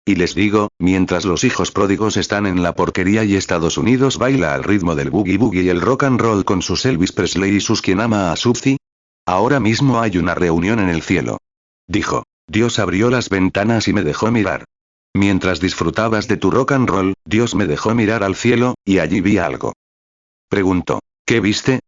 Y les digo, mientras los hijos pródigos están en la porquería y Estados Unidos baila al ritmo del boogie boogie y el rock and roll con sus Elvis Presley y sus Quien ama a Suzy, ahora mismo hay una reunión en el cielo. Dijo. Dios abrió las ventanas y me dejó mirar. Mientras disfrutabas de tu rock and roll, Dios me dejó mirar al cielo, y allí vi algo. Preguntó, ¿qué viste?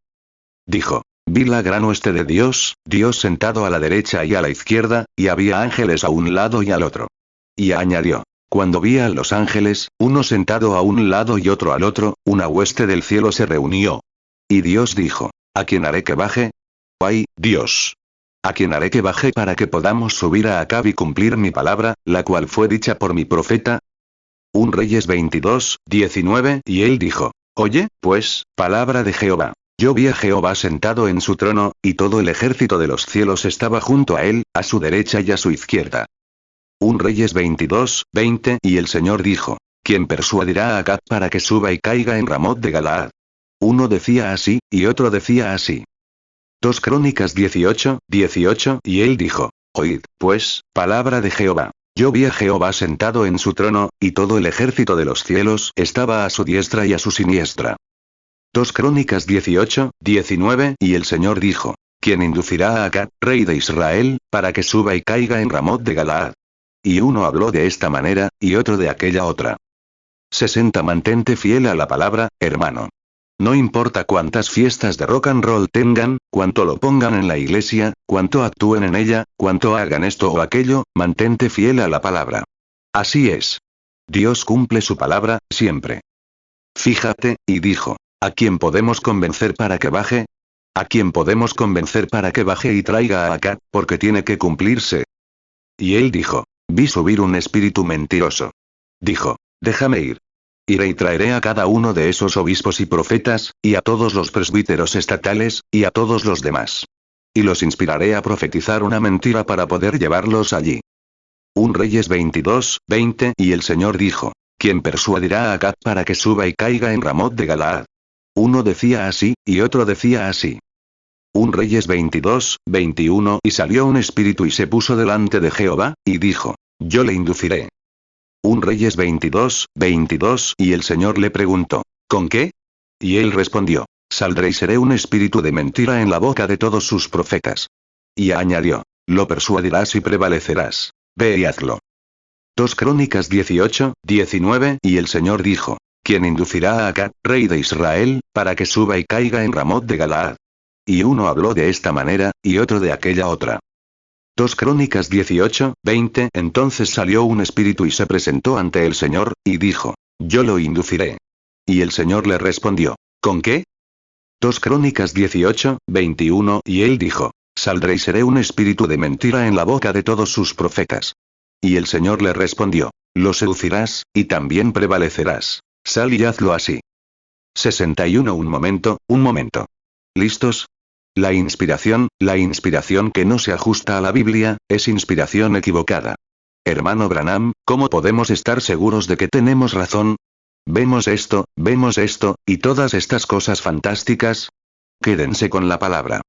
Dijo, vi la gran hueste de Dios, Dios sentado a la derecha y a la izquierda, y había ángeles a un lado y al otro. Y añadió, cuando vi a los ángeles, uno sentado a un lado y otro al otro, una hueste del cielo se reunió. Y Dios dijo, ¿a quién haré que baje? ¡Ay, Dios! ¿A quién haré que baje para que podamos subir a Acab y cumplir mi palabra, la cual fue dicha por mi profeta? 1 Reyes 22:19 Y él dijo, oye, pues, palabra de Jehová. Yo vi a Jehová sentado en su trono, y todo el ejército de los cielos estaba junto a él, a su derecha y a su izquierda. 1 Reyes 22, 20 y el Señor dijo: ¿Quién persuadirá a Acab para que suba y caiga en Ramot de Galaad? Uno decía así, y otro decía así. 2 Crónicas 18, 18 y él dijo: Oíd, pues, palabra de Jehová. Yo vi a Jehová sentado en su trono, y todo el ejército de los cielos estaba a su diestra y a su siniestra. 2 Crónicas 18, 19 y el Señor dijo: ¿Quién inducirá a Acab, rey de Israel, para que suba y caiga en Ramot de Galaad? Y uno habló de esta manera, y otro de aquella otra. 60 Mantente fiel a la palabra, hermano. No importa cuántas fiestas de rock and roll tengan, cuánto lo pongan en la iglesia, cuánto actúen en ella, cuánto hagan esto o aquello, mantente fiel a la palabra. Así es. Dios cumple su palabra, siempre. Fíjate, y dijo: ¿A quién podemos convencer para que baje? ¿A quién podemos convencer para que baje y traiga a Acab, porque tiene que cumplirse? Y él dijo: Vi subir un espíritu mentiroso. Dijo: Déjame ir. Iré y traeré a cada uno de esos obispos y profetas, y a todos los presbíteros estatales, y a todos los demás. Y los inspiraré a profetizar una mentira para poder llevarlos allí. 1 Reyes 22, 20 y el Señor dijo: ¿Quién persuadirá a Acab para que suba y caiga en Ramot de Galaad? Uno decía así, y otro decía así. 1 Reyes 22, 21 y salió un espíritu y se puso delante de Jehová, y dijo: Yo le induciré. 1 Reyes 22, 22 y el Señor le preguntó: ¿Con qué? Y él respondió: Saldré y seré un espíritu de mentira en la boca de todos sus profetas. Y añadió: Lo persuadirás y prevalecerás. Ve y hazlo. 2 Crónicas 18, 19 y el Señor dijo: ¿Quién inducirá a Acab, rey de Israel, para que suba y caiga en Ramot de Galaad? Y uno habló de esta manera, y otro de aquella otra. 2 Crónicas 18, 20 Entonces salió un espíritu y se presentó ante el Señor, y dijo: Yo lo induciré. Y el Señor le respondió: ¿Con qué? 2 Crónicas 18, 21 y él dijo: Saldré y seré un espíritu de mentira en la boca de todos sus profetas. Y el Señor le respondió: Lo seducirás, y también prevalecerás. Sal y hazlo así. 61 Un momento. ¿Listos? La inspiración que no se ajusta a la Biblia, es inspiración equivocada. Hermano Branham, ¿cómo podemos estar seguros de que tenemos razón? Vemos esto, y todas estas cosas fantásticas. Quédense con la palabra.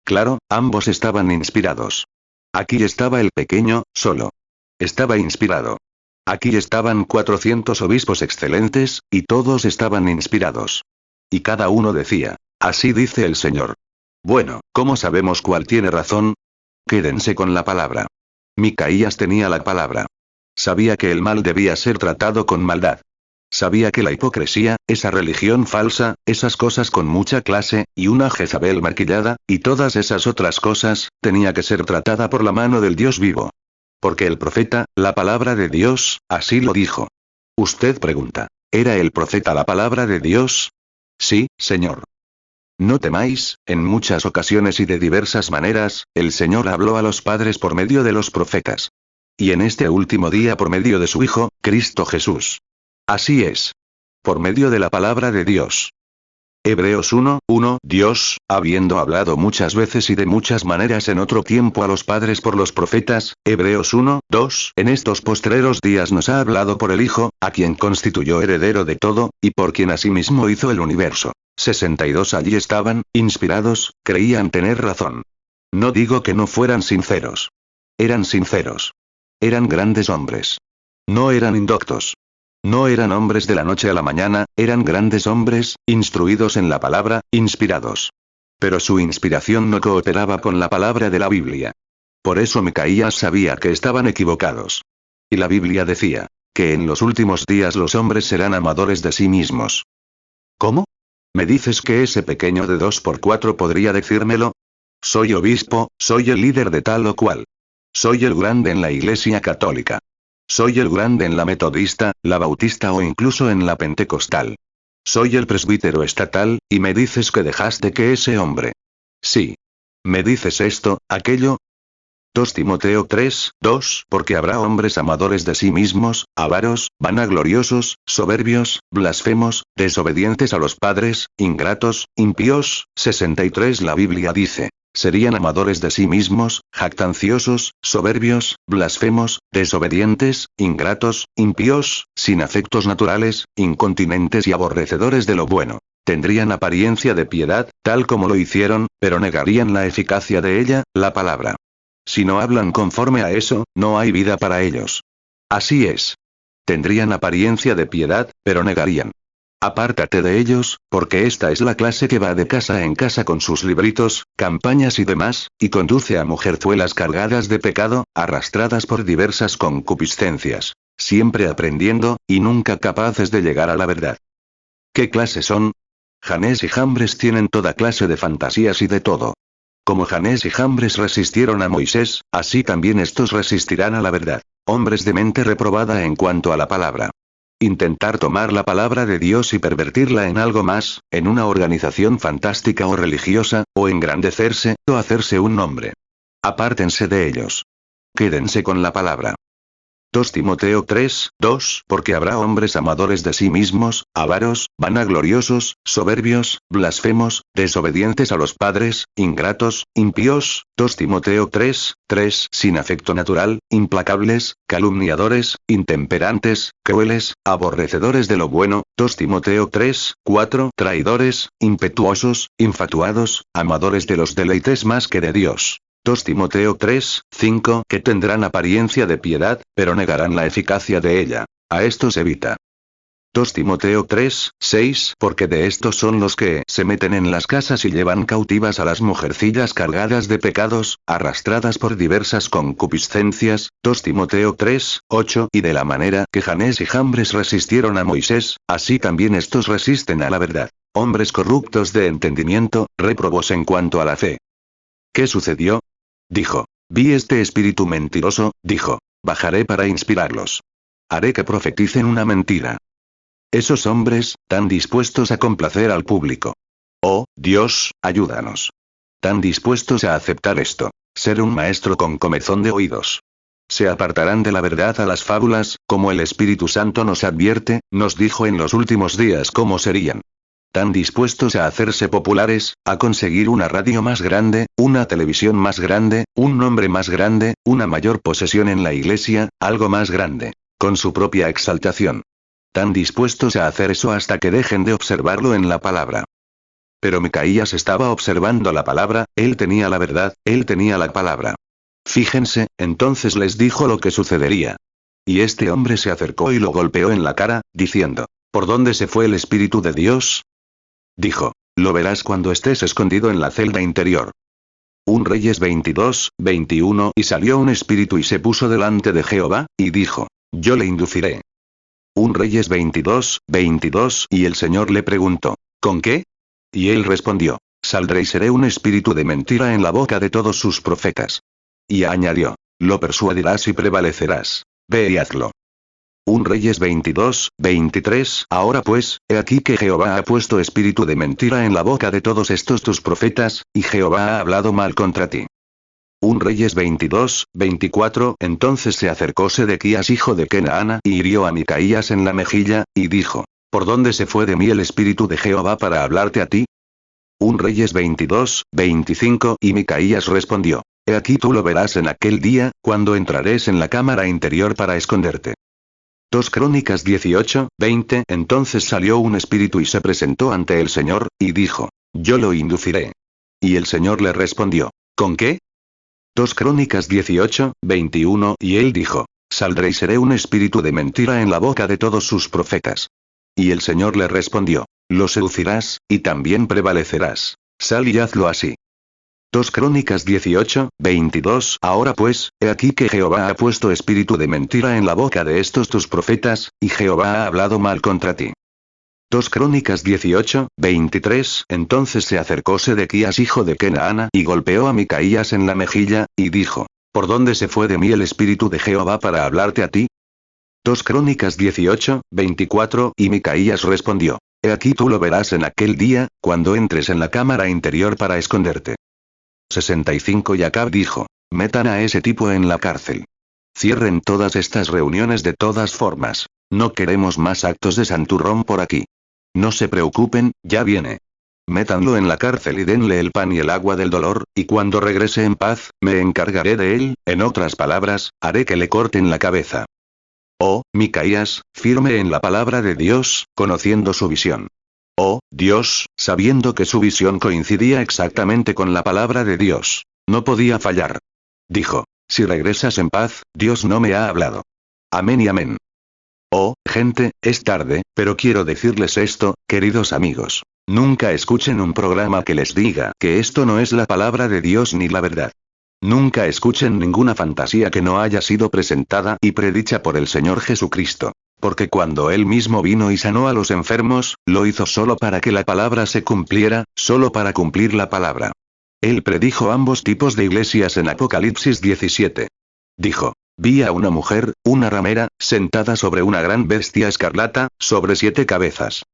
Claro, ambos estaban inspirados. Aquí estaba el pequeño, solo. Estaba inspirado. Aquí estaban 400 obispos excelentes, y todos estaban inspirados. Y cada uno decía: Así dice el Señor. Bueno, ¿cómo sabemos cuál tiene razón? Quédense con la palabra. Micaías tenía la palabra. Sabía que el mal debía ser tratado con maldad. Sabía que la hipocresía, esa religión falsa, esas cosas con mucha clase, y una Jezabel maquillada, y todas esas otras cosas, tenía que ser tratada por la mano del Dios vivo. Porque el profeta, la palabra de Dios, así lo dijo. Usted pregunta: ¿era el profeta la palabra de Dios? Sí, Señor. No temáis, en muchas ocasiones y de diversas maneras, el Señor habló a los padres por medio de los profetas. Y en este último día por medio de su Hijo, Cristo Jesús. Así es. Por medio de la palabra de Dios. Hebreos 1, 1 Dios, habiendo hablado muchas veces y de muchas maneras en otro tiempo a los padres por los profetas, Hebreos 1, 2 en estos postreros días nos ha hablado por el Hijo, a quien constituyó heredero de todo, y por quien asimismo hizo el universo. 62 Allí estaban, inspirados, creían tener razón. No digo que no fueran sinceros. Eran sinceros. Eran grandes hombres. No eran indoctos. No eran hombres de la noche a la mañana, eran grandes hombres, instruidos en la palabra, inspirados. Pero su inspiración no cooperaba con la palabra de la Biblia. Por eso Micaías sabía que estaban equivocados. Y la Biblia decía, que en los últimos días los hombres serán amadores de sí mismos. ¿Cómo? ¿Me dices que ese pequeño de 2x4 podría decírmelo? Soy obispo, soy el líder de tal o cual. Soy el grande en la Iglesia Católica. Soy el grande en la Metodista, la Bautista o incluso en la Pentecostal. Soy el presbítero estatal, y me dices que dejaste que ese hombre. Sí. ¿Me dices esto, aquello? 2 Timoteo 3, 2 Porque habrá hombres amadores de sí mismos, avaros, vanagloriosos, soberbios, blasfemos, desobedientes a los padres, ingratos, impíos. 63 La Biblia dice: Serían amadores de sí mismos, jactanciosos, soberbios, blasfemos, desobedientes, ingratos, impíos, sin afectos naturales, incontinentes y aborrecedores de lo bueno. Tendrían apariencia de piedad, tal como lo hicieron, pero negarían la eficacia de ella, la palabra. Si no hablan conforme a eso, no hay vida para ellos. Así es. Tendrían apariencia de piedad, pero negarían. Apártate de ellos, porque esta es la clase que va de casa en casa con sus libritos, campañas y demás, y conduce a mujerzuelas cargadas de pecado, arrastradas por diversas concupiscencias, siempre aprendiendo, y nunca capaces de llegar a la verdad. ¿Qué clase son? Janés y Jambres tienen toda clase de fantasías y de todo. Como Janés y Jambres resistieron a Moisés, así también estos resistirán a la verdad. Hombres de mente reprobada en cuanto a la palabra. Intentar tomar la palabra de Dios y pervertirla en algo más, en una organización fantástica o religiosa, o engrandecerse, o hacerse un nombre. Apártense de ellos. Quédense con la palabra. 2 Timoteo 3, 2, porque habrá hombres amadores de sí mismos, avaros, vanagloriosos, soberbios, blasfemos, desobedientes a los padres, ingratos, impíos, 2 Timoteo 3, 3, sin afecto natural, implacables, calumniadores, intemperantes, crueles, aborrecedores de lo bueno, 2 Timoteo 3, 4, traidores, impetuosos, infatuados, amadores de los deleites más que de Dios. 2 Timoteo 3, 5, que tendrán apariencia de piedad, pero negarán la eficacia de ella. A estos evita. 2 Timoteo 3, 6, porque de estos son los que se meten en las casas y llevan cautivas a las mujercillas cargadas de pecados, arrastradas por diversas concupiscencias, 2 Timoteo 3, 8, y de la manera que Janés y Jambres resistieron a Moisés, así también estos resisten a la verdad. Hombres corruptos de entendimiento, réprobos en cuanto a la fe. ¿Qué sucedió? Dijo. Vi este espíritu mentiroso, dijo. Bajaré para inspirarlos. Haré que profeticen una mentira. Esos hombres, tan dispuestos a complacer al público. Oh, Dios, ayúdanos. Tan dispuestos a aceptar esto. Ser un maestro con comezón de oídos. Se apartarán de la verdad a las fábulas, como el Espíritu Santo nos advierte, nos dijo en los últimos días cómo serían. Tan dispuestos a hacerse populares, a conseguir una radio más grande, una televisión más grande, un nombre más grande, una mayor posesión en la iglesia, algo más grande, con su propia exaltación. Tan dispuestos a hacer eso hasta que dejen de observarlo en la palabra. Pero Micaías estaba observando la palabra, él tenía la verdad, él tenía la palabra. Fíjense, entonces les dijo lo que sucedería. Y este hombre se acercó y lo golpeó en la cara, diciendo, ¿por dónde se fue el Espíritu de Dios? Dijo, lo verás cuando estés escondido en la celda interior. 1 Reyes 22, 21 y salió un espíritu y se puso delante de Jehová, y dijo, yo le induciré. 1 Reyes 22, 22 y el Señor le preguntó, ¿con qué? Y él respondió, saldré y seré un espíritu de mentira en la boca de todos sus profetas. Y añadió, lo persuadirás y prevalecerás. Ve y hazlo. 1 Reyes 22, 23 Ahora pues, he aquí que Jehová ha puesto espíritu de mentira en la boca de todos estos tus profetas, y Jehová ha hablado mal contra ti. 1 Reyes 22, 24 Entonces se acercó Sedequías hijo de Kenaana y hirió a Micaías en la mejilla, y dijo, ¿por dónde se fue de mí el espíritu de Jehová para hablarte a ti? 1 Reyes 22, 25 y Micaías respondió, he aquí tú lo verás en aquel día, cuando entrares en la cámara interior para esconderte. 2 Crónicas 18, 20 Entonces salió un espíritu y se presentó ante el Señor, y dijo, yo lo induciré. Y el Señor le respondió, ¿con qué? 2 Crónicas 18, 21 y él dijo, saldré y seré un espíritu de mentira en la boca de todos sus profetas. Y el Señor le respondió, lo seducirás, y también prevalecerás. Sal y hazlo así. 2 Crónicas 18, 22 Ahora pues, he aquí que Jehová ha puesto espíritu de mentira en la boca de estos tus profetas, y Jehová ha hablado mal contra ti. 2 Crónicas 18, 23 Entonces se acercó Sedequías hijo de Kenaana y golpeó a Micaías en la mejilla, y dijo, ¿por dónde se fue de mí el espíritu de Jehová para hablarte a ti? 2 Crónicas 18, 24 y Micaías respondió, he aquí tú lo verás en aquel día, cuando entres en la cámara interior para esconderte. 65 Y Acab dijo, metan a ese tipo en la cárcel. Cierren todas estas reuniones de todas formas. No queremos más actos de santurrón por aquí. No se preocupen, ya viene. Métanlo en la cárcel y denle el pan y el agua del dolor, y cuando regrese en paz, me encargaré de él, en otras palabras, haré que le corten la cabeza. Oh, Micaías, firme en la palabra de Dios, conociendo su visión. Oh, Dios, sabiendo que su visión coincidía exactamente con la palabra de Dios. No podía fallar. Dijo, si regresas en paz, Dios no me ha hablado. Amén y amén. Oh, gente, es tarde, pero quiero decirles esto, queridos amigos. Nunca escuchen un programa que les diga que esto no es la palabra de Dios ni la verdad. Nunca escuchen ninguna fantasía que no haya sido presentada y predicha por el Señor Jesucristo. Porque cuando Él mismo vino y sanó a los enfermos, lo hizo solo para que la palabra se cumpliera, solo para cumplir la palabra. Él predijo ambos tipos de iglesias en Apocalipsis 17. Dijo, vi a una mujer, una ramera, sentada sobre una gran bestia escarlata, sobre 7 cabezas.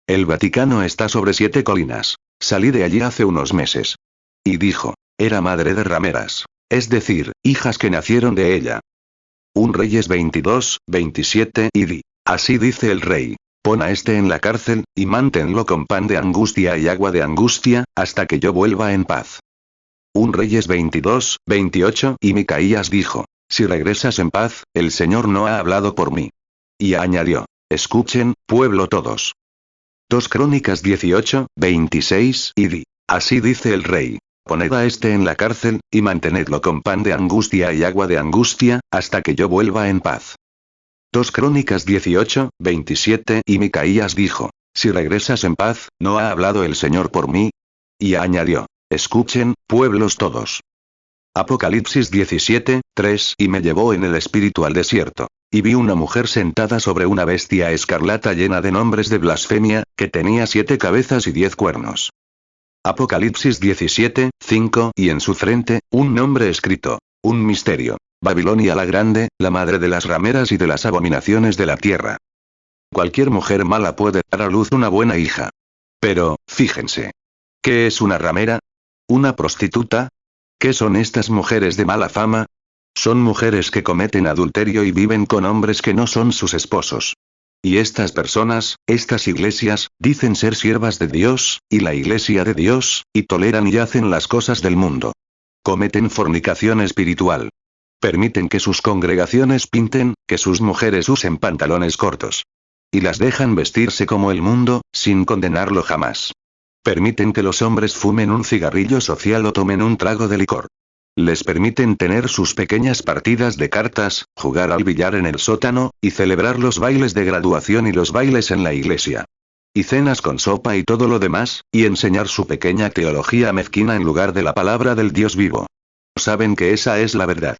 El Vaticano está sobre 7 colinas. Salí de allí hace unos meses. Y dijo, era madre de rameras. Es decir, hijas que nacieron de ella. 1 Reyes 22, 27 y di. Así dice el rey. Pon a este en la cárcel, y manténlo con pan de angustia y agua de angustia, hasta que yo vuelva en paz. 1 Reyes 22, 28 y Micaías dijo. Si regresas en paz, el Señor no ha hablado por mí. Y añadió. Escuchen, pueblo todos. 2 Crónicas 18, 26 y di. Así dice el rey. Poned a este en la cárcel, y mantenedlo con pan de angustia y agua de angustia, hasta que yo vuelva en paz. 2 Crónicas 18, 27 y Micaías dijo. Si regresas en paz, ¿no ha hablado el Señor por mí? Y añadió. Escuchen, pueblos todos. Apocalipsis 17, 3 y me llevó en el espíritu al desierto. Y vi una mujer sentada sobre una bestia escarlata llena de nombres de blasfemia, que tenía 7 cabezas y 10 cuernos. Apocalipsis 17, 5 y en su frente, un nombre escrito. Un misterio. Babilonia la Grande, la madre de las rameras y de las abominaciones de la tierra. Cualquier mujer mala puede dar a luz una buena hija. Pero, fíjense. ¿Qué es una ramera? ¿Una prostituta? ¿Qué son estas mujeres de mala fama? Son mujeres que cometen adulterio y viven con hombres que no son sus esposos. Y estas personas, estas iglesias, dicen ser siervas de Dios, y la iglesia de Dios, y toleran y hacen las cosas del mundo. Cometen fornicación espiritual. Permiten que sus congregaciones pinten, que sus mujeres usen pantalones cortos. Y las dejan vestirse como el mundo, sin condenarlo jamás. Permiten que los hombres fumen un cigarrillo social o tomen un trago de licor. Les permiten tener sus pequeñas partidas de cartas, jugar al billar en el sótano, y celebrar los bailes de graduación y los bailes en la iglesia. Y cenas con sopa y todo lo demás, y enseñar su pequeña teología mezquina en lugar de la palabra del Dios vivo. Saben que esa es la verdad.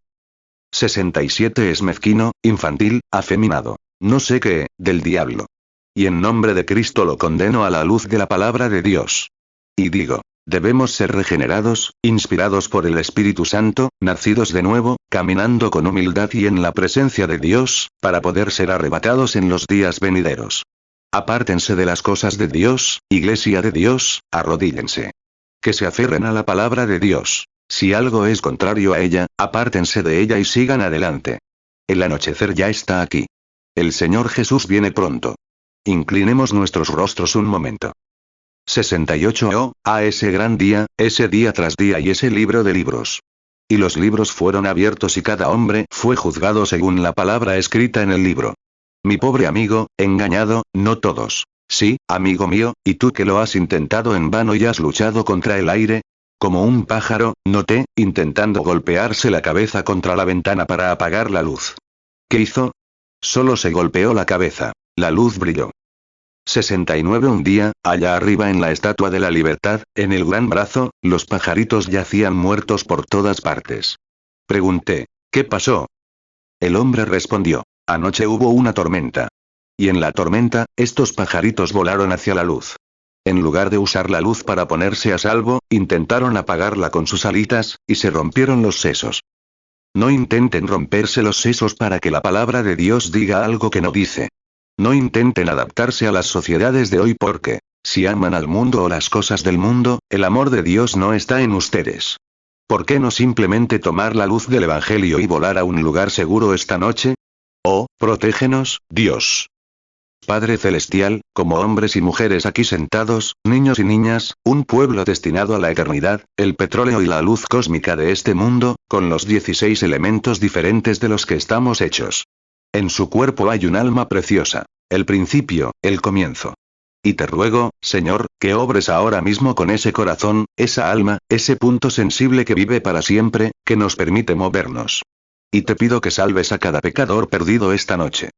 67 es mezquino, infantil, afeminado. No sé qué, del diablo. Y en nombre de Cristo lo condeno a la luz de la palabra de Dios. Y digo. Debemos ser regenerados, inspirados por el Espíritu Santo, nacidos de nuevo, caminando con humildad y en la presencia de Dios, para poder ser arrebatados en los días venideros. Apártense de las cosas de Dios, iglesia de Dios, arrodíllense. Que se aferren a la palabra de Dios. Si algo es contrario a ella, apártense de ella y sigan adelante. El anochecer ya está aquí. El Señor Jesús viene pronto. Inclinemos nuestros rostros un momento. 68 Oh, a ese gran día, ese día tras día y ese libro de libros. Y los libros fueron abiertos y cada hombre fue juzgado según la palabra escrita en el libro. Mi pobre amigo, engañado, no todos. Sí, amigo mío, y tú que lo has intentado en vano y has luchado contra el aire. Como un pájaro, noté, intentando golpearse la cabeza contra la ventana para apagar la luz. ¿Qué hizo? Solo se golpeó la cabeza. La luz brilló. 69 Un día, allá arriba en la Estatua de la Libertad, en el gran brazo, los pajaritos yacían muertos por todas partes. Pregunté, ¿qué pasó? El hombre respondió, anoche hubo una tormenta. Y en la tormenta, estos pajaritos volaron hacia la luz. En lugar de usar la luz para ponerse a salvo, intentaron apagarla con sus alitas, y se rompieron los sesos. No intenten romperse los sesos para que la palabra de Dios diga algo que no dice. No intenten adaptarse a las sociedades de hoy porque, si aman al mundo o las cosas del mundo, el amor de Dios no está en ustedes. ¿Por qué no simplemente tomar la luz del Evangelio y volar a un lugar seguro esta noche? Oh, protégenos, Dios. Padre Celestial, como hombres y mujeres aquí sentados, niños y niñas, un pueblo destinado a la eternidad, el petróleo y la luz cósmica de este mundo, con los 16 elementos diferentes de los que estamos hechos. En su cuerpo hay un alma preciosa. El principio, el comienzo. Y te ruego, Señor, que obres ahora mismo con ese corazón, esa alma, ese punto sensible que vive para siempre, que nos permite movernos. Y te pido que salves a cada pecador perdido esta noche.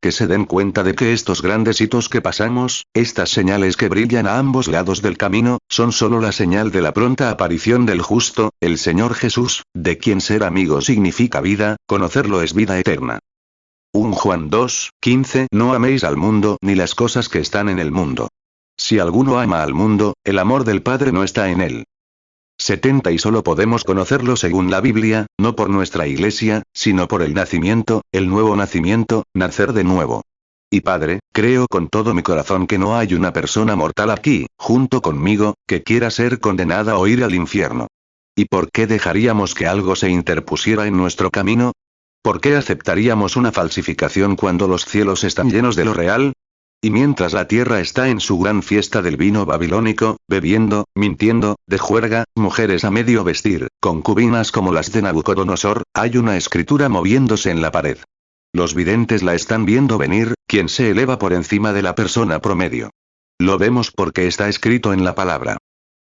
Que se den cuenta de que estos grandes hitos que pasamos, estas señales que brillan a ambos lados del camino, son solo la señal de la pronta aparición del justo, el Señor Jesús, de quien ser amigo significa vida, conocerlo es vida eterna. 1 Juan 2:15 No améis al mundo ni las cosas que están en el mundo. Si alguno ama al mundo, el amor del Padre no está en él. 70 Y solo podemos conocerlo según la Biblia, no por nuestra iglesia, sino por el nacimiento, el nuevo nacimiento, nacer de nuevo. Y Padre, creo con todo mi corazón que no hay una persona mortal aquí, junto conmigo, que quiera ser condenada o ir al infierno. ¿Y por qué dejaríamos que algo se interpusiera en nuestro camino? ¿Por qué aceptaríamos una falsificación cuando los cielos están llenos de lo real? Y mientras la tierra está en su gran fiesta del vino babilónico, bebiendo, mintiendo, de juerga, mujeres a medio vestir, concubinas como las de Nabucodonosor, hay una escritura moviéndose en la pared. Los videntes la están viendo venir, quien se eleva por encima de la persona promedio. Lo vemos porque está escrito en la palabra.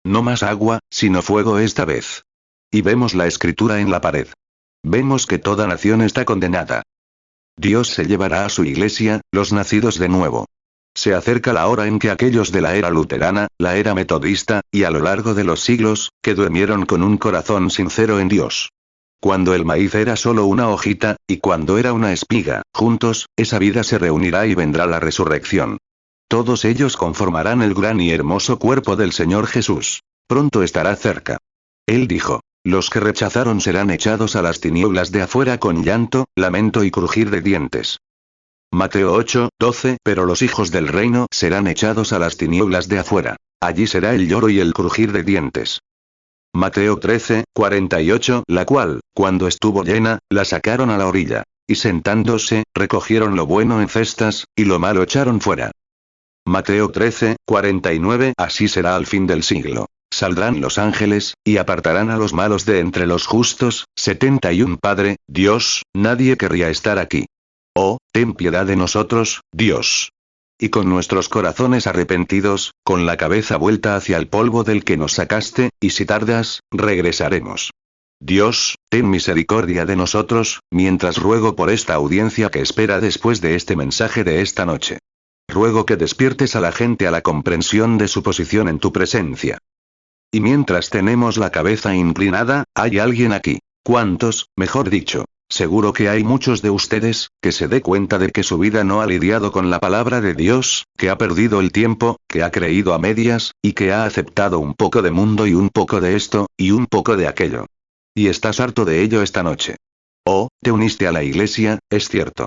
No más agua, sino fuego esta vez. Y vemos la escritura en la pared. Vemos que toda nación está condenada. Dios se llevará a su iglesia, los nacidos de nuevo. Se acerca la hora en que aquellos de la era luterana, la era metodista, y a lo largo de los siglos, que durmieron con un corazón sincero en Dios. Cuando el maíz era solo una hojita, y cuando era una espiga, juntos, esa vida se reunirá y vendrá la resurrección. Todos ellos conformarán el gran y hermoso cuerpo del Señor Jesús. Pronto estará cerca. Él dijo: los que rechazaron serán echados a las tinieblas de afuera con llanto, lamento y crujir de dientes. Mateo 8:12 Pero los hijos del reino serán echados a las tinieblas de afuera. Allí será el lloro y el crujir de dientes. Mateo 13:48 La cual, cuando estuvo llena, la sacaron a la orilla. Y sentándose, recogieron lo bueno en cestas, y lo malo echaron fuera. Mateo 13:49 Así será al fin del siglo. Saldrán los ángeles, y apartarán a los malos de entre los justos. 71 Padre, Dios, nadie querría estar aquí. Oh, ten piedad de nosotros, Dios. Y con nuestros corazones arrepentidos, con la cabeza vuelta hacia el polvo del que nos sacaste, y si tardas, regresaremos. Dios, ten misericordia de nosotros, mientras ruego por esta audiencia que espera después de este mensaje de esta noche. Ruego que despiertes a la gente a la comprensión de su posición en tu presencia. Y mientras tenemos la cabeza inclinada, hay alguien aquí. ¿Cuántos, mejor dicho? Seguro que hay muchos de ustedes, que se dé cuenta de que su vida no ha lidiado con la palabra de Dios, que ha perdido el tiempo, que ha creído a medias, y que ha aceptado un poco de mundo y un poco de esto, y un poco de aquello. Y estás harto de ello esta noche. Oh, te uniste a la iglesia, es cierto.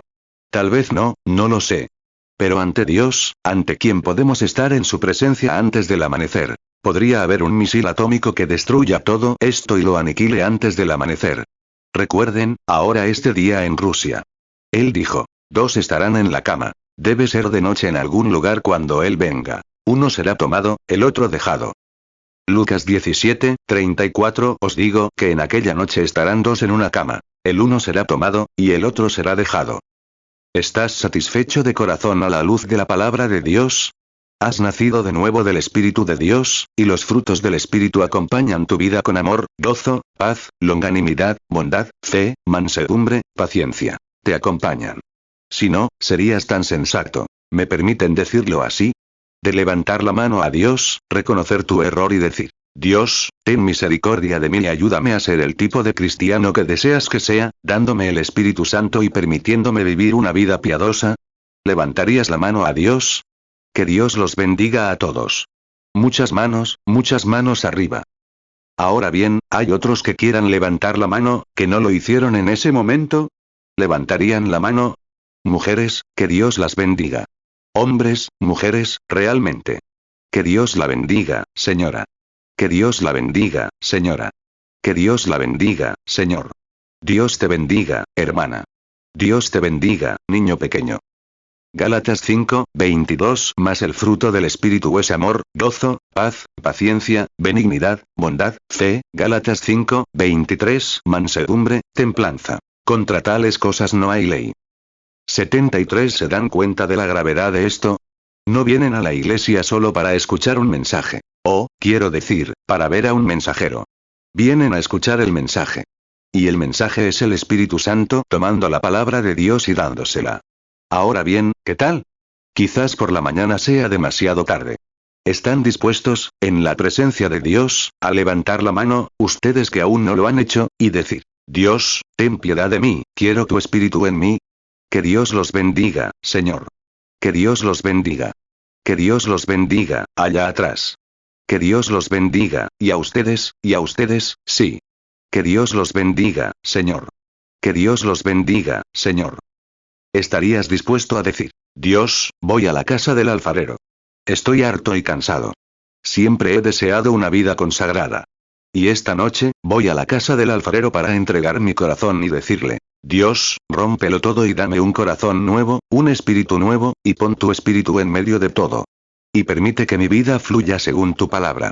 Tal vez no, no lo sé. Pero ante Dios, ante quien podemos estar en su presencia antes del amanecer. Podría haber un misil atómico que destruya todo esto y lo aniquile antes del amanecer. Recuerden, ahora este día en Rusia. Él dijo: 2 estarán en la cama. Debe ser de noche en algún lugar cuando él venga. Uno será tomado, el otro dejado. Lucas 17:34 Os digo que en aquella noche estarán 2 en una cama. El uno será tomado, y el otro será dejado. ¿Estás satisfecho de corazón a la luz de la palabra de Dios? Has nacido de nuevo del Espíritu de Dios, y los frutos del Espíritu acompañan tu vida con amor, gozo, paz, longanimidad, bondad, fe, mansedumbre, paciencia. Te acompañan. Si no, serías tan sensato. ¿Me permiten decirlo así? De levantar la mano a Dios, reconocer tu error y decir: Dios, ten misericordia de mí y ayúdame a ser el tipo de cristiano que deseas que sea, dándome el Espíritu Santo y permitiéndome vivir una vida piadosa. ¿Levantarías la mano a Dios? Que Dios los bendiga a todos. Muchas manos arriba. Ahora bien, ¿hay otros que quieran levantar la mano, que no lo hicieron en ese momento? ¿Levantarían la mano? Mujeres, que Dios las bendiga. Hombres, mujeres, realmente. Que Dios la bendiga, señora. Que Dios la bendiga, señora. Que Dios la bendiga, señor. Dios te bendiga, hermana. Dios te bendiga, niño pequeño. Gálatas 5, 22. Mas el fruto del Espíritu es amor, gozo, paz, paciencia, benignidad, bondad, fe. Gálatas 5, 23. Mansedumbre, templanza. Contra tales cosas no hay ley. 73. ¿Se dan cuenta de la gravedad de esto? No vienen a la iglesia solo para escuchar un mensaje. O, quiero decir, para ver a un mensajero. Vienen a escuchar el mensaje. Y el mensaje es el Espíritu Santo tomando la palabra de Dios y dándosela. Ahora bien, ¿qué tal? Quizás por la mañana sea demasiado tarde. ¿Están dispuestos, en la presencia de Dios, a levantar la mano, ustedes que aún no lo han hecho, y decir: Dios, ten piedad de mí, quiero tu Espíritu en mí? Que Dios los bendiga, Señor. Que Dios los bendiga. Que Dios los bendiga, allá atrás. Que Dios los bendiga, y a ustedes, sí. Que Dios los bendiga, Señor. Que Dios los bendiga, Señor. ¿Estarías dispuesto a decir: Dios, voy a la casa del alfarero? Estoy harto y cansado. Siempre he deseado una vida consagrada. Y esta noche, voy a la casa del alfarero para entregar mi corazón y decirle: Dios, rómpelo todo y dame un corazón nuevo, un espíritu nuevo, y pon tu espíritu en medio de todo. Y permite que mi vida fluya según tu palabra.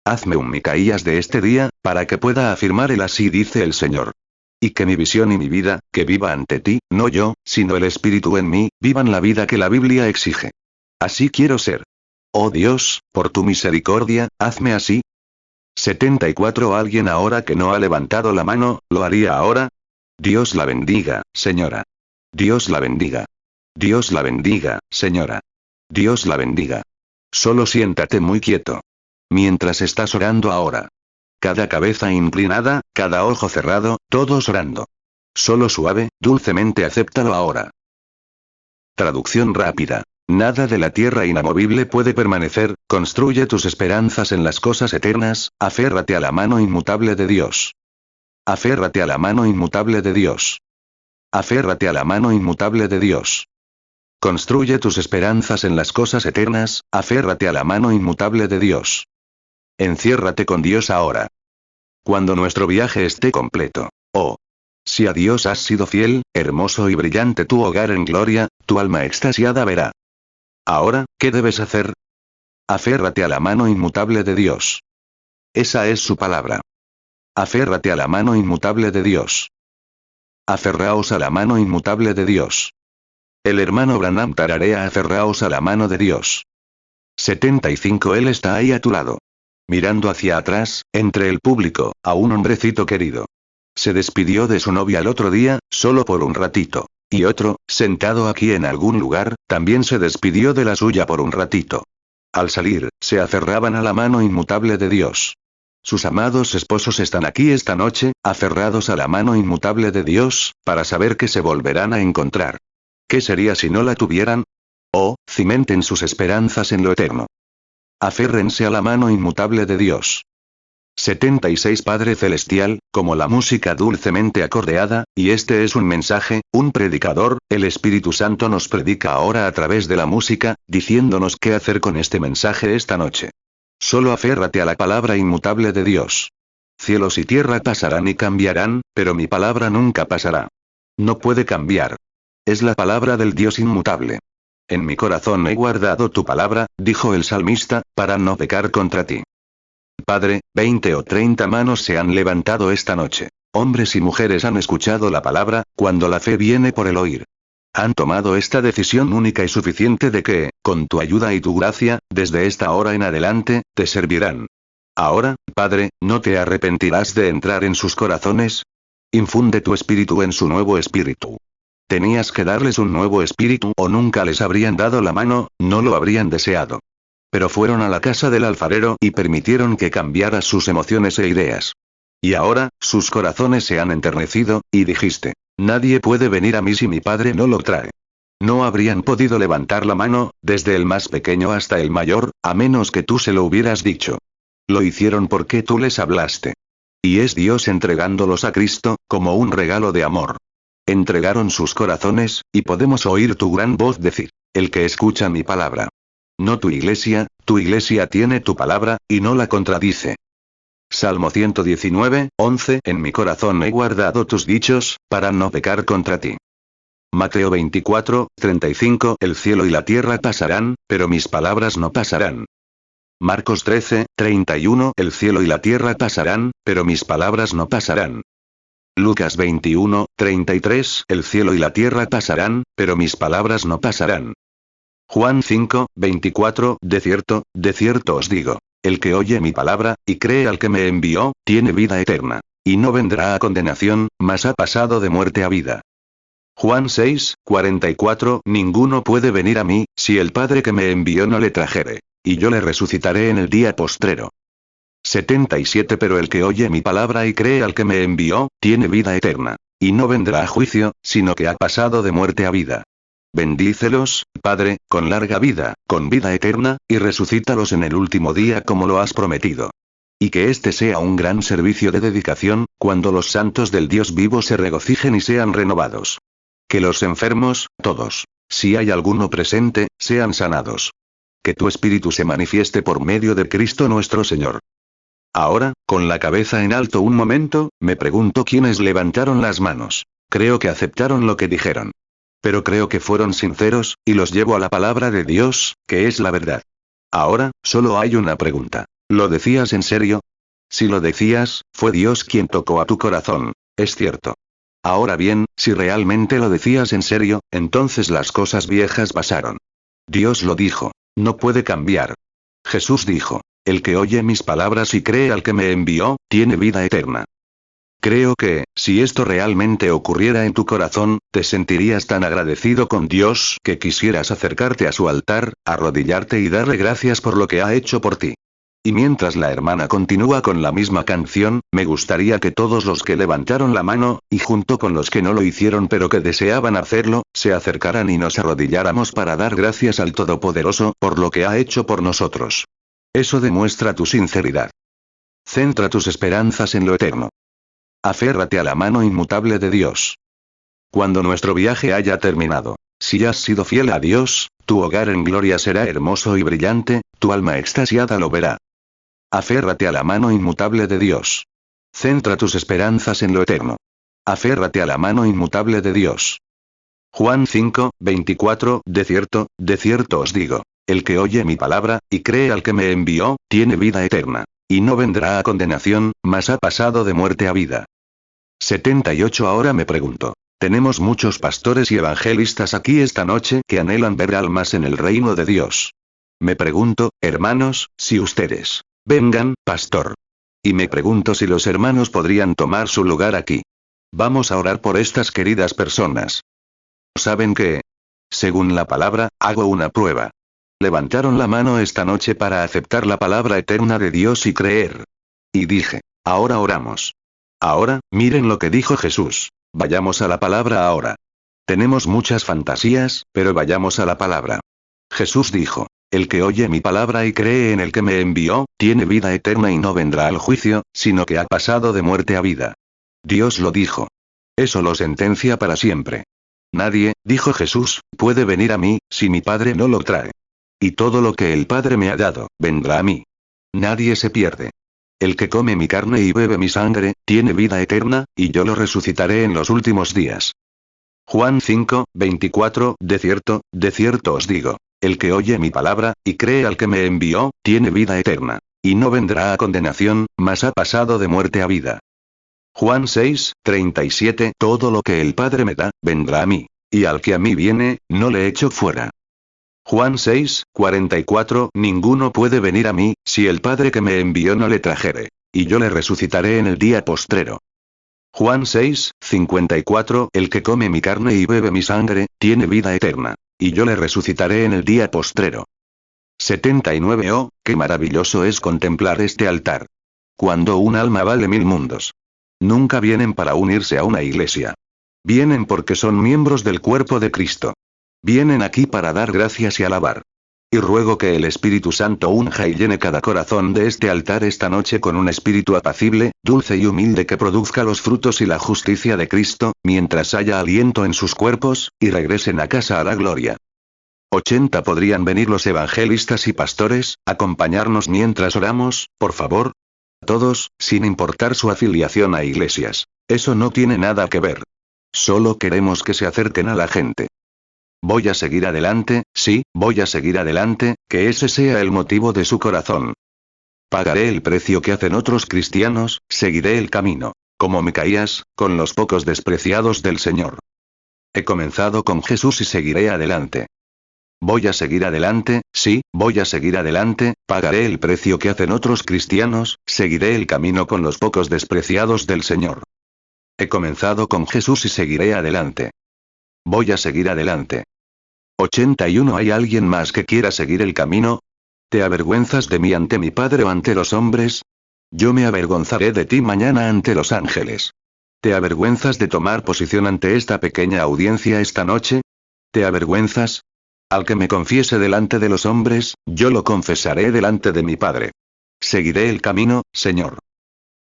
Hazme un Micaías de este día, para que pueda afirmar el así dice el Señor. Y que mi visión y mi vida, que viva ante ti, no yo, sino el Espíritu en mí, vivan la vida que la Biblia exige. Así quiero ser. Oh Dios, por tu misericordia, hazme así. 74. ¿Alguien ahora que no ha levantado la mano, lo haría ahora? Dios la bendiga, señora. Dios la bendiga. Dios la bendiga, señora. Dios la bendiga. Solo siéntate muy quieto. Mientras estás orando ahora. Cada cabeza inclinada, cada ojo cerrado, todos orando. Solo suave, dulcemente acéptalo ahora. Traducción rápida. Nada de la tierra inamovible puede permanecer, construye tus esperanzas en las cosas eternas, aférrate a la mano inmutable de Dios. Aférrate a la mano inmutable de Dios. Aférrate a la mano inmutable de Dios. Construye tus esperanzas en las cosas eternas, aférrate a la mano inmutable de Dios. Enciérrate con Dios ahora. Cuando nuestro viaje esté completo. Oh. Si a Dios has sido fiel, hermoso y brillante tu hogar en gloria, tu alma extasiada verá. Ahora, ¿qué debes hacer? Aférrate a la mano inmutable de Dios. Esa es su palabra. Aférrate a la mano inmutable de Dios. Aferraos a la mano inmutable de Dios. El hermano Branham tararea: aferraos a la mano de Dios. 75. Él está ahí a tu lado. Mirando hacia atrás, entre el público, a un hombrecito querido. Se despidió de su novia el otro día, solo por un ratito. Y otro, sentado aquí en algún lugar, también se despidió de la suya por un ratito. Al salir, se aferraban a la mano inmutable de Dios. Sus amados esposos están aquí esta noche, aferrados a la mano inmutable de Dios, para saber que se volverán a encontrar. ¿Qué sería si no la tuvieran? Oh, cimenten sus esperanzas en lo eterno. Aférrense a la mano inmutable de Dios. 76. Padre Celestial, como la música dulcemente acordeada, y este es un mensaje, un predicador, el Espíritu Santo nos predica ahora a través de la música, diciéndonos qué hacer con este mensaje esta noche. Solo aférrate a la palabra inmutable de Dios. Cielos y tierra pasarán y cambiarán, pero mi palabra nunca pasará. No puede cambiar. Es la palabra del Dios inmutable. En mi corazón he guardado tu palabra, dijo el salmista, para no pecar contra ti. Padre, 20 o 30 manos se han levantado esta noche. Hombres y mujeres han escuchado la palabra, cuando la fe viene por el oír. Han tomado esta decisión única y suficiente de que, con tu ayuda y tu gracia, desde esta hora en adelante, te servirán. Ahora, Padre, ¿no te arrepentirás de entrar en sus corazones? Infunde tu espíritu en su nuevo espíritu. Tenías que darles un nuevo espíritu o nunca les habrían dado la mano, no lo habrían deseado. Pero fueron a la casa del alfarero y permitieron que cambiara sus emociones e ideas. Y ahora, sus corazones se han enternecido, y dijiste: nadie puede venir a mí si mi Padre no lo trae. No habrían podido levantar la mano, desde el más pequeño hasta el mayor, a menos que tú se lo hubieras dicho. Lo hicieron porque tú les hablaste. Y es Dios entregándolos a Cristo, como un regalo de amor. Entregaron sus corazones, y podemos oír tu gran voz decir: el que escucha mi palabra. No tu iglesia tiene tu palabra, y no la contradice. Salmo 119, 11. En mi corazón he guardado tus dichos, para no pecar contra ti. Mateo 24, 35. El cielo y la tierra pasarán, pero mis palabras no pasarán. Marcos 13, 31. El cielo y la tierra pasarán, pero mis palabras no pasarán. Lucas 21, 33. El cielo y la tierra pasarán, pero mis palabras no pasarán. Juan 5, 24. De cierto os digo, el que oye mi palabra, y cree al que me envió, tiene vida eterna. Y no vendrá a condenación, mas ha pasado de muerte a vida. Juan 6, 44. Ninguno puede venir a mí, si el Padre que me envió no le trajere. Y yo le resucitaré en el día postrero. 77. Pero el que oye mi palabra y cree al que me envió, tiene vida eterna. Y no vendrá a juicio, sino que ha pasado de muerte a vida. Bendícelos, Padre, con larga vida, con vida eterna, y resucítalos en el último día como lo has prometido. Y que este sea un gran servicio de dedicación, cuando los santos del Dios vivo se regocijen y sean renovados. Que los enfermos, todos, si hay alguno presente, sean sanados. Que tu Espíritu se manifieste por medio de Cristo nuestro Señor. Ahora, con la cabeza en alto un momento, me pregunto quiénes levantaron las manos. Creo que aceptaron lo que dijeron. Pero creo que fueron sinceros, y los llevo a la palabra de Dios, que es la verdad. Ahora, solo hay una pregunta. ¿Lo decías en serio? Si lo decías, fue Dios quien tocó a tu corazón. Es cierto. Ahora bien, si realmente lo decías en serio, entonces las cosas viejas pasaron. Dios lo dijo. No puede cambiar. Jesús dijo, el que oye mis palabras y cree al que me envió, tiene vida eterna. Creo que, si esto realmente ocurriera en tu corazón, te sentirías tan agradecido con Dios que quisieras acercarte a su altar, arrodillarte y darle gracias por lo que ha hecho por ti. Y mientras la hermana continúa con la misma canción, me gustaría que todos los que levantaron la mano, y junto con los que no lo hicieron pero que deseaban hacerlo, se acercaran y nos arrodilláramos para dar gracias al Todopoderoso por lo que ha hecho por nosotros. Eso demuestra tu sinceridad. Centra tus esperanzas en lo eterno. Aférrate a la mano inmutable de Dios. Cuando nuestro viaje haya terminado, si has sido fiel a Dios, tu hogar en gloria será hermoso y brillante, tu alma extasiada lo verá. Aférrate a la mano inmutable de Dios. Centra tus esperanzas en lo eterno. Aférrate a la mano inmutable de Dios. Juan 5, 24. De cierto os digo, el que oye mi palabra, y cree al que me envió, tiene vida eterna. Y no vendrá a condenación, mas ha pasado de muerte a vida. 78. Ahora me pregunto. Tenemos muchos pastores y evangelistas aquí esta noche que anhelan ver almas en el reino de Dios. Me pregunto, hermanos, si ustedes vengan, pastor. Y me pregunto si los hermanos podrían tomar su lugar aquí. Vamos a orar por estas queridas personas. ¿Saben qué? Según la palabra, hago una prueba. Levantaron la mano esta noche para aceptar la palabra eterna de Dios y creer. Y dije, ahora oramos. Ahora, miren lo que dijo Jesús. Vayamos a la palabra ahora. Tenemos muchas fantasías, pero vayamos a la palabra. Jesús dijo, el que oye mi palabra y cree en el que me envió, tiene vida eterna y no vendrá al juicio, sino que ha pasado de muerte a vida. Dios lo dijo. Eso lo sentencia para siempre. Nadie, dijo Jesús, puede venir a mí, si mi Padre no lo trae. Y todo lo que el Padre me ha dado, vendrá a mí. Nadie se pierde. El que come mi carne y bebe mi sangre, tiene vida eterna, y yo lo resucitaré en los últimos días. Juan 5, 24. De cierto os digo, el que oye mi palabra, y cree al que me envió, tiene vida eterna. Y no vendrá a condenación, mas ha pasado de muerte a vida. Juan 6, 37. Todo lo que el Padre me da, vendrá a mí. Y al que a mí viene, no le echo fuera. Juan 6, 44. Ninguno puede venir a mí, si el Padre que me envió no le trajere. Y yo le resucitaré en el día postrero. Juan 6, 54. El que come mi carne y bebe mi sangre, tiene vida eterna. Y yo le resucitaré en el día postrero. 79. Oh, qué maravilloso es contemplar este altar. Cuando un alma vale 1000 mundos. Nunca vienen para unirse a una iglesia. Vienen porque son miembros del cuerpo de Cristo. Vienen aquí para dar gracias y alabar. Y ruego que el Espíritu Santo unja y llene cada corazón de este altar esta noche con un espíritu apacible, dulce y humilde que produzca los frutos y la justicia de Cristo, mientras haya aliento en sus cuerpos, y regresen a casa a la gloria. 80. ¿Podrían venir los evangelistas y pastores, acompañarnos mientras oramos, por favor? Todos, sin importar su afiliación a iglesias. Eso no tiene nada que ver. solo queremos que se acerquen a la gente. Voy a seguir adelante, sí, voy a seguir adelante, que ese sea el motivo de su corazón. Pagaré el precio que hacen otros cristianos, seguiré el camino. Como Micaías, con los pocos despreciados del Señor. He comenzado con Jesús y seguiré adelante. Voy a seguir adelante, sí, voy a seguir adelante, pagaré el precio que hacen otros cristianos, seguiré el camino con los pocos despreciados del Señor. He comenzado con Jesús y seguiré adelante. Voy a seguir adelante. 81. ¿Hay alguien más que quiera seguir el camino? ¿Te avergüenzas de mí ante mi Padre o ante los hombres? Yo me avergonzaré de ti mañana ante los ángeles. ¿Te avergüenzas de tomar posición ante esta pequeña audiencia esta noche? ¿Te avergüenzas? Al que me confiese delante de los hombres, yo lo confesaré delante de mi Padre. Seguiré el camino, Señor.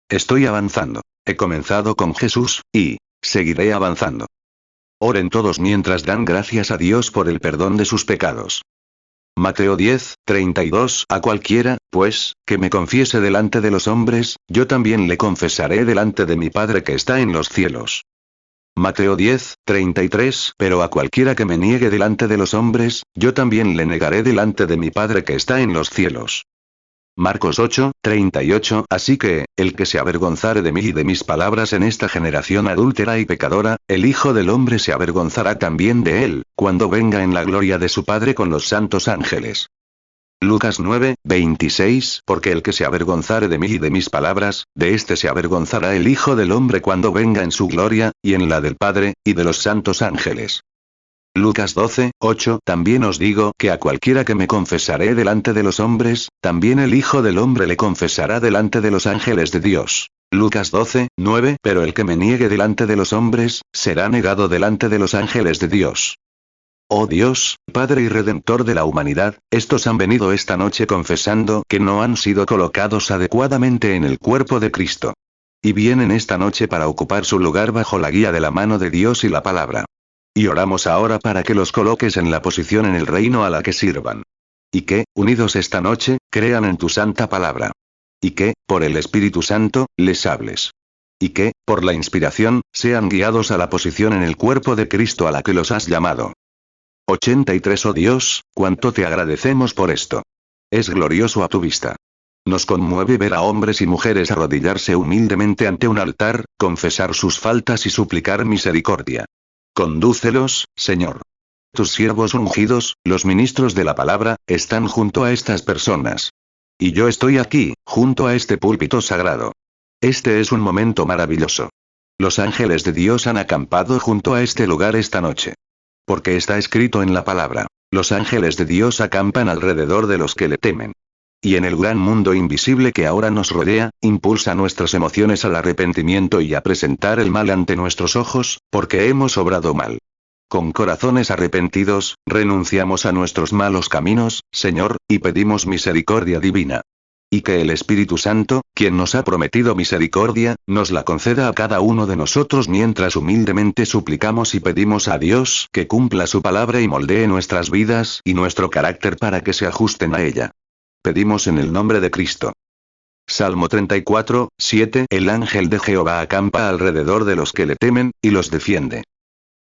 Estoy avanzando. He comenzado con Jesús, y seguiré avanzando. Oren todos mientras dan gracias a Dios por el perdón de sus pecados. Mateo 10:32. A cualquiera, pues, que me confiese delante de los hombres, yo también le confesaré delante de mi Padre que está en los cielos. Mateo 10:33. Pero a cualquiera que me niegue delante de los hombres, yo también le negaré delante de mi Padre que está en los cielos. Marcos 8:38. Así que, el que se avergonzare de mí y de mis palabras en esta generación adúltera y pecadora, el Hijo del Hombre se avergonzará también de él, cuando venga en la gloria de su Padre con los santos ángeles. Lucas 9:26. Porque el que se avergonzare de mí y de mis palabras, de éste se avergonzará el Hijo del Hombre cuando venga en su gloria, y en la del Padre, y de los santos ángeles. Lucas 12:8. También os digo que a cualquiera que me confesaré delante de los hombres, también el Hijo del Hombre le confesará delante de los ángeles de Dios. Lucas 12:9. Pero el que me niegue delante de los hombres, será negado delante de los ángeles de Dios. Oh Dios, Padre y Redentor de la humanidad, estos han venido esta noche confesando que no han sido colocados adecuadamente en el cuerpo de Cristo. Y vienen esta noche para ocupar su lugar bajo la guía de la mano de Dios y la palabra. Y oramos ahora para que los coloques en la posición en el reino a la que sirvan. Y que, unidos esta noche, crean en tu santa palabra. Y que, por el Espíritu Santo, les hables. Y que, por la inspiración, sean guiados a la posición en el cuerpo de Cristo a la que los has llamado. 83. Oh Dios, cuánto te agradecemos por esto. Es glorioso a tu vista. Nos conmueve ver a hombres y mujeres arrodillarse humildemente ante un altar, confesar sus faltas y suplicar misericordia. Condúcelos, Señor. Tus siervos ungidos, los ministros de la palabra, están junto a estas personas. Y yo estoy aquí, junto a este púlpito sagrado. Este es un momento maravilloso. Los ángeles de Dios han acampado junto a este lugar esta noche. Porque está escrito en la palabra, los ángeles de Dios acampan alrededor de los que le temen. Y en el gran mundo invisible que ahora nos rodea, impulsa nuestras emociones al arrepentimiento y a presentar el mal ante nuestros ojos, porque hemos obrado mal. Con corazones arrepentidos, renunciamos a nuestros malos caminos, Señor, y pedimos misericordia divina. Y que el Espíritu Santo, quien nos ha prometido misericordia, nos la conceda a cada uno de nosotros mientras humildemente suplicamos y pedimos a Dios que cumpla su palabra y moldee nuestras vidas y nuestro carácter para que se ajusten a ella. Pedimos en el nombre de Cristo. Salmo 34:7. El ángel de Jehová acampa alrededor de los que le temen, y los defiende.